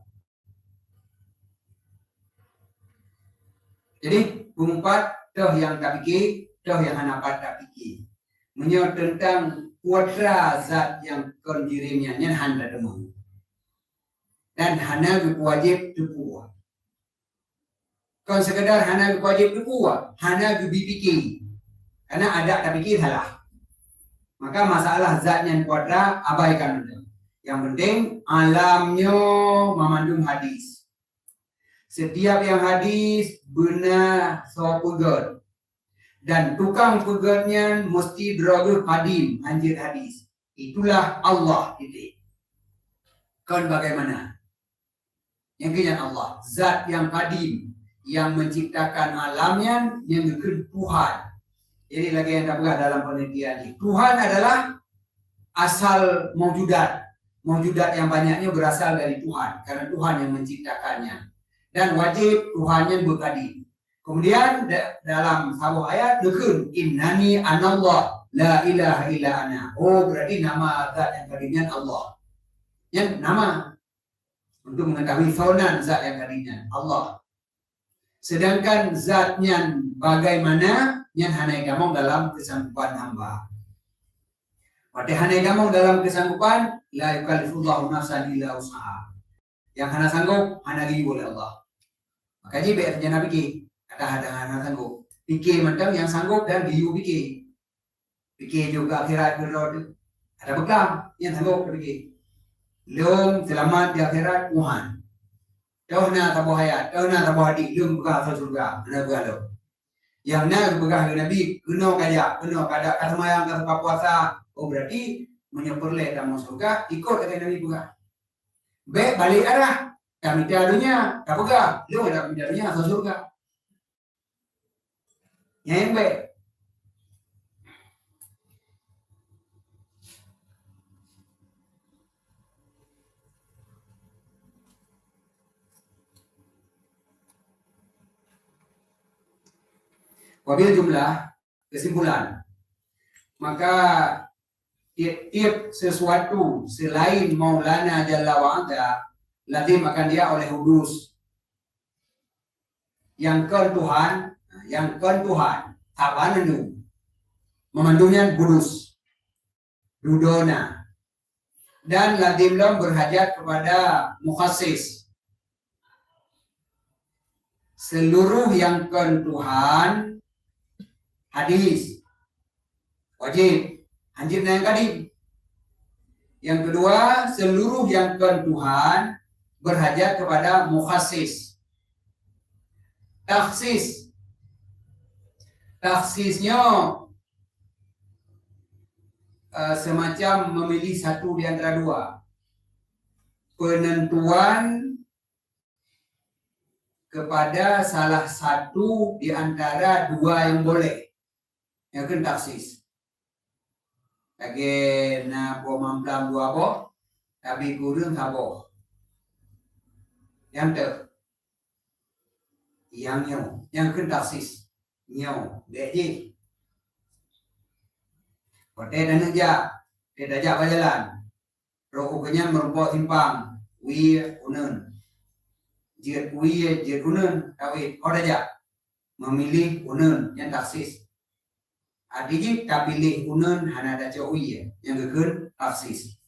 Jadi, bumpat, toh yang tak fikir, toh yang hanapat tak fikir. Menyebut tentang putra zat yang konjirimnya, yang handa demang. Dan hana wajib tupuah. Kalau sekedar hana wajib tupuah, hana BPK. Karena ada tak fikir salah. Maka masalah zatnya kuadra abaikan itu. Yang penting alamnya memandung hadis. Setiap yang hadis benar so pugot. Dan tukang pugotnya mesti droga kadim, anjir hadis. Itulah Allah titik. Kan bagaimana? Yang kejadian Allah, zat yang kadim, yang menciptakan alamnya, yang bikin Tuhan. Jadi lagi yang tak pegah dalam penelitian ini. Tuhan adalah asal mawjudat. Mawjudat yang banyaknya berasal dari Tuhan. Karena Tuhan yang menciptakannya. Dan wajib Tuhannya berkadim. Kemudian dalam sebuah ayat, dekun, innani anallah, la ilaha illa ana. Oh, berarti nama zat yang kadimnya Allah. Yang nama. Untuk mengetahui faunan zat yang kadimnya Allah. Sedangkan zatnya bagaimana yang hanai gamong dalam kesanggupan hamba. Pada hanai gamong dalam kesanggupan, la yukallifullahu nafsan illa usaha. Yang hana sanggup, hana gigi oleh Allah. Makanya biar jangan fikir, ada hana sanggup. Fikir macam yang sanggup dan gigi fikir. Fikir juga akhirat berdoa. Ada bekam yang sanggup fikir. Lom selamat di akhirat Tuhan. Tahu na tabuh hayat, tahu na tabuh hadik, lom begah ke surga, mana begah lo. Yang na begah ke Nabi, kena kada semayang, kata puasa. Oh berarti menyepurle dalam surga, ikut kata Nabi begah. Baik balik arah, kami tiadunya, tak begah, lo ada tiadunya ke surga. Yang baik. Wabil jumlah kesimpulan, maka tiap sesuatu selain Maulana Jalla wa'ala lazim akan dia oleh hudus. Yang kan Tuhan apa nenu memandunya hudus dudona dan lazim berhajat kepada mukhassis. Seluruh yang kan Tuhan hadis wajib anjir yang kadim. Yang kedua, seluruh yang kan Tuhan berhajat kepada mukhassis. Taksis. Taksisnya semacam memilih satu di antara dua. Penentuan kepada salah satu di antara dua yang boleh. Yang kan taksis. Lagi na po mamplam dua po, tapi kurang sabo. Yang tu, yang kan taksis. Nyaw, beji. Kote dan aja, kita aja berjalan. Rokoknya merupakan simpang, wir unen. Jir unen, tapi kau aja memilih unen yang taksis. Adiji kapilih unen hana ada jauh yang gekun taksis.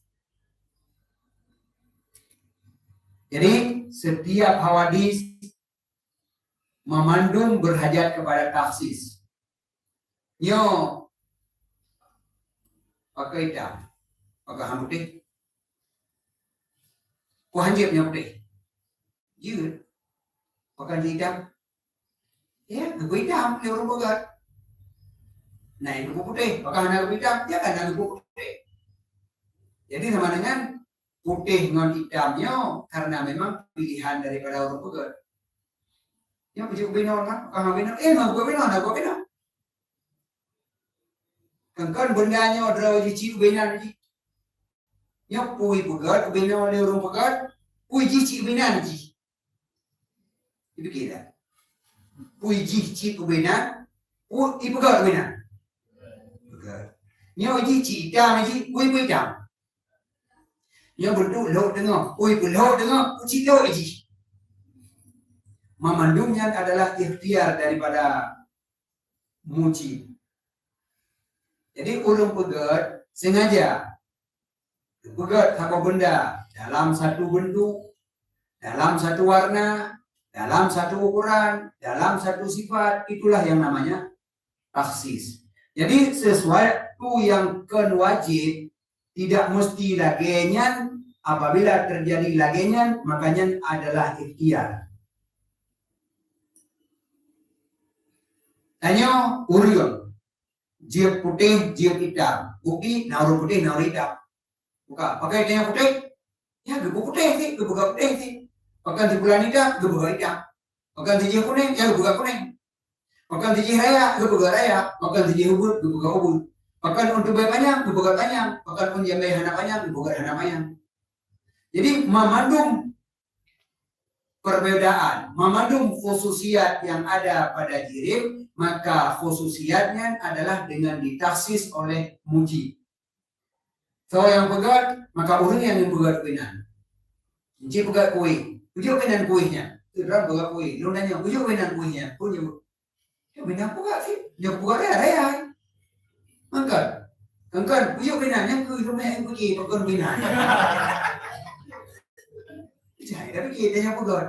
Jadi setiap hawadis memandung berhajat kepada taksis. Nyo pakai hitam, pakai ham putih. Ku hanjipnya putih. Jir pakai hitam. Ya, ku hitam dia orang pegat. Nah, itu putih, pakai hana hitam, dia kan hana putih. Jadi sama dengan putih dengan hitamnya karena memang pilihan daripada orang pegat. Yang pujuk bina orang, kalau bina, nak gua bina. Kan bendanya ada cici bina ni. Yang pui pegat, bina oleh orang pegat, pui cici bina ni. Itu kira. Pui cici bina, pui pegat bina. Pegat. Yang cici hitam ni, pui hitam. Yang berdua lo dengar, pui lo dengar, cici lo cici. Memandungnya adalah ikhtiar daripada muji. Jadi ulun pegat sengaja pegat apa benda dalam satu bentuk, dalam satu warna, dalam satu ukuran, dalam satu sifat, itulah yang namanya taksis. Jadi sesuatu yang kan wajib tidak mesti lagenyan, apabila terjadi lagenyan makanya adalah ikhtiar. Tanya urion, jir putih, jir hitam, bukti nauru putih, nauru hitam. Buka, pakai tanya putih, ya gebuk putih sih, gebuk putih sih. Pakai di bulan hitam, gebuk hitam. Pakai di jir kuning, ya gebuk kuning. Pakai di jir raya, gebuk raya. Pakai di jir ubud, gebuk ubud. Pakai untuk bayi panjang, gebuk panjang. Pakai pun jambai hana panjang, gebuk hana panjang. Jadi memandung perbedaan, memandung khususiat yang ada pada jirim, maka khususiatnya adalah dengan ditaksis oleh muji. So yang pegat, maka orang yang pegat kuinan. Encik pegat kuih, ujuk kuinan kuihnya. Itu dalam pegat kuih. Lu nanya, ujuk kuinan kuihnya. Pun dia kuinan pegat sih. Dia pegat raya. Maka, kan ujuk kuinan yang kuih rumah yang kuih, pegat kuinan. Jadi, tapi kita yang pegat.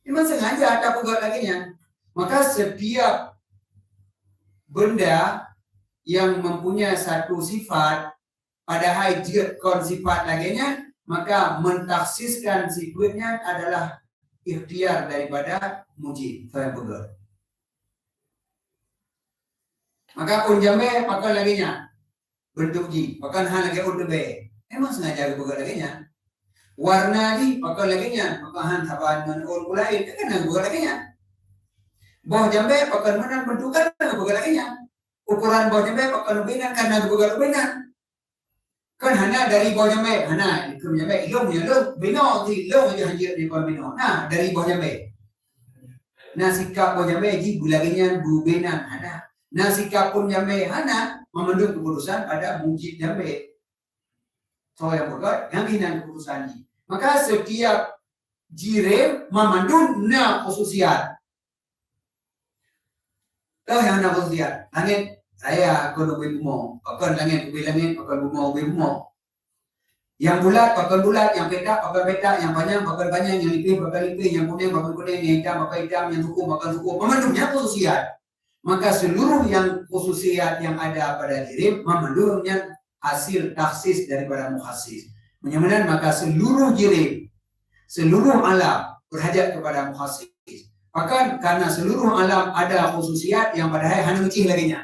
Memang sengaja ada pegat laginya. Maka setiap benda yang mempunyai satu sifat, padahal jika sifat laginya, maka mentaksiskan sifatnya adalah ikhtiar daripada muji. Saya pegat. Maka pun jambe pakai laginya bentuk ji, pakai hal lagi untuk be. Memang sengaja pegat laginya. Warna ji pakai laginya, pakai han taban menol kulai, kan nang pegat laginya. Bawah jambe pakai mana bentukan pegat laginya. Ukuran bawah jambe pakai lebihan karena pegat lebihan. Kan hanya dari bawah jambe, hana ikut jambe, ilmu bino di ilmu je hanjir di bawah bino. Nah dari bawah jambe. Nah sikap bawah jambe ji bulaginya bubenan hana. Nah sikap pun jambe hana memandung keputusan pada mujib jambe. So yang pegat yang hinan keputusan ji. Maka setiap jirim memandung na khususiat. Tahu yang na khususiat. Langit saya akan berbumo, akan langit, akan berbumo. Yang bulat, akan bulat, yang petak, akan petak, yang panjang, akan panjang, yang lipih, akan lipih, yang kuning, akan kuning, yang hitam, akan hitam, yang sukum, akan sukum. Memandungnya khususiat. Maka seluruh yang khususiat yang ada pada jirim, memandungnya hasil taksis daripada muhassis. Menyamakan maka seluruh jirim, seluruh alam berhajat kepada muhassis. Bahkan karena seluruh alam ada khususiat yang padahal hana ucih laginya.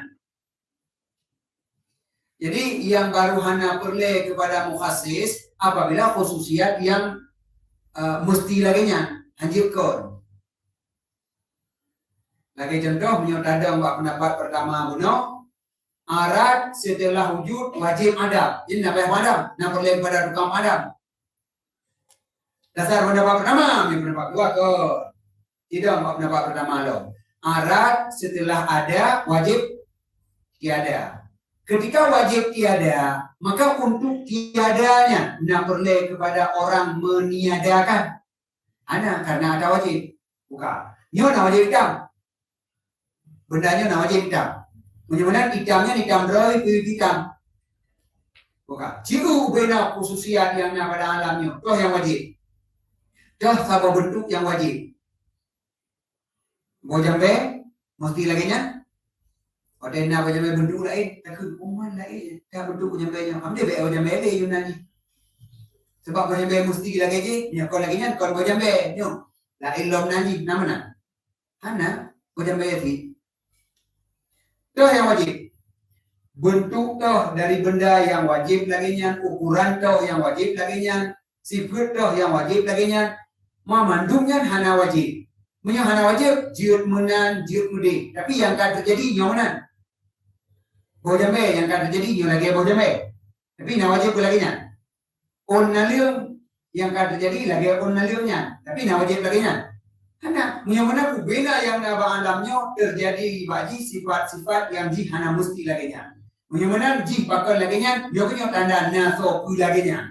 Jadi yang baru hana perle kepada mukhasis apabila khususiat yang mesti laginya hanjirkan. Lagi contoh menyotadang pendapat pertama buno arat setelah wujud wajib adab. Ini apa yang adab? Nak perle kepada tukang adab. Dasar pendapat pertama, pendapat kedua ke tidak pendapat pertama lo. Arat setelah ada wajib tiada. Ketika wajib tiada, maka untuk tiadanya nak perle kepada orang meniadakan. Ana karena ada wajib. Bukan. Nyo nak wajib hitam. Bendanya nak wajib hitam. Mudah-mudahan hitamnya hitam beroi pilih hitam. Bukan. Jika bina khususiat yang nak pada alamnya, toh yang wajib. Toh sabah bentuk yang wajib. Bojambe mesti laginya. Ada nak bojambe bentuk lain, takut uman lain. Tak bentuk bojambe nya. Ambil be bojambe le Yunani. Sebab bojambe mesti lagi je. Ya kau laginya kau bojambe nyo. La ilom nani namana. Hana bojambe ti. Toh yang wajib. Bentuk toh dari benda yang wajib laginya, ukuran toh yang wajib laginya, sifat toh yang wajib laginya. Mamandungnya hana wajib. Punya hana wajib, jiut menan, jiut mudi. Tapi yang akan terjadi, nyawa menan. Bojambe, yang akan terjadi, nyawa lagi bojambe. Tapi nak wajib pun lagi nya. On nalium, yang akan terjadi, lagi on naliumnya. Tapi nak wajib lagi nya. Karena, punya mana kubena yang naba alamnya terjadi bagi sifat-sifat yang ji hana mesti lagi nya. Punya mana ji bakal lagi nya, nyawa tanda naso pu lagi nya.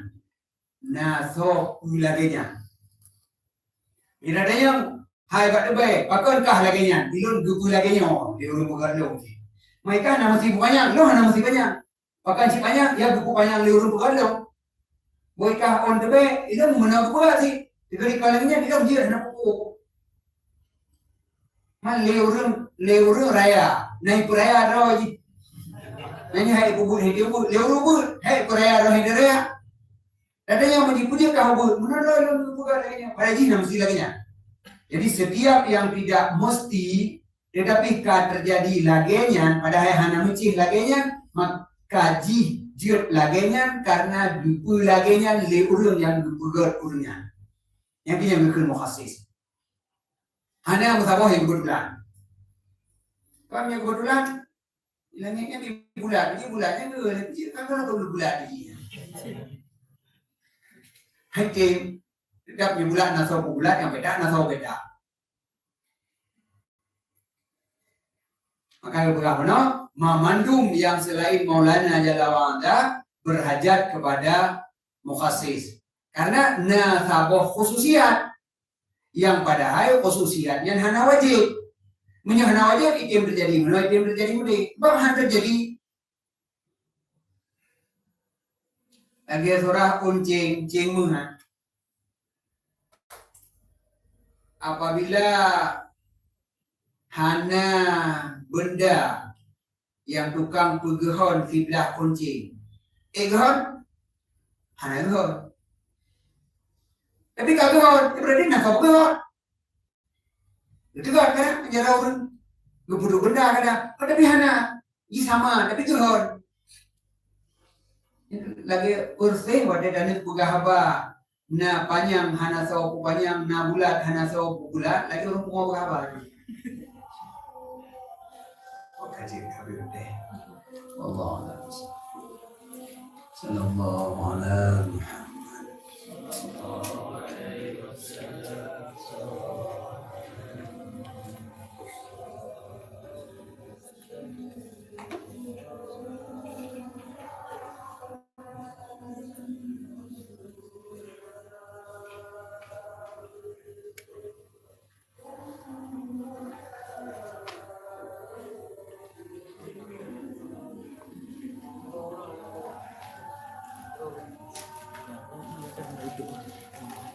Naso pu lagi nya. Tidak ada yang hai kat debai, pakankah laginya? Ilun gugu laginya, dia urung bukan lo. Mereka nama si banyak, lo nama si banyak. Pakan si banyak, ya gugu banyak dia urung bukan lo. Mereka on debai, itu mengenal bukan sih. Diberi kalinya dia ujian nak buku. Man leurung raya, naik raya dah je. Nanya hai buku hidup buku, leurung buku, hai raya dah hidup raya. Ada yang menyebutnya kahubur, mana lo bukan laginya. Pada ji nama si laginya. Jadi setiap yang tidak mesti tetapi terjadi laginya pada hana mucih laginya maka jir laginya karena dupu laginya leurun yang dupugar urnya. Yang punya mikir mukhasis. Hana musabah yang kebetulan. Kami yang kebetulan hilangnya di bulan, ini bulannya ke kan kalau bulan ini. Hakim tidak bulan nasab bulan yang beda nasab beda. Maka berapa mamandum yang selain Maulana Jalawanda berhajat kepada mukhasis. Karena nasabah khususiat yang padahal khususiatnya hana wajib. Menyahana wajib itu yang terjadi, itu yang terjadi mudik. Bahkan terjadi lagi surah kuncing cingmungan. Apabila hana benda yang tukang pegehon fitlah kuncing. Gehon? Hana gehon. Tapi kalau gehon, berarti nak kau gehon. Itu kan penjara orang ngebunuh benda kadang. Tapi hana, ini sama, tapi gehon. Lagi ursih wadah danit pegahaba. Na panjang hana sawo panjang, na bulat hana sawo bulat. Lagi orang pengawa pegahaba. Kaji kabir deh. Allah sallallahu alaihi wasallam.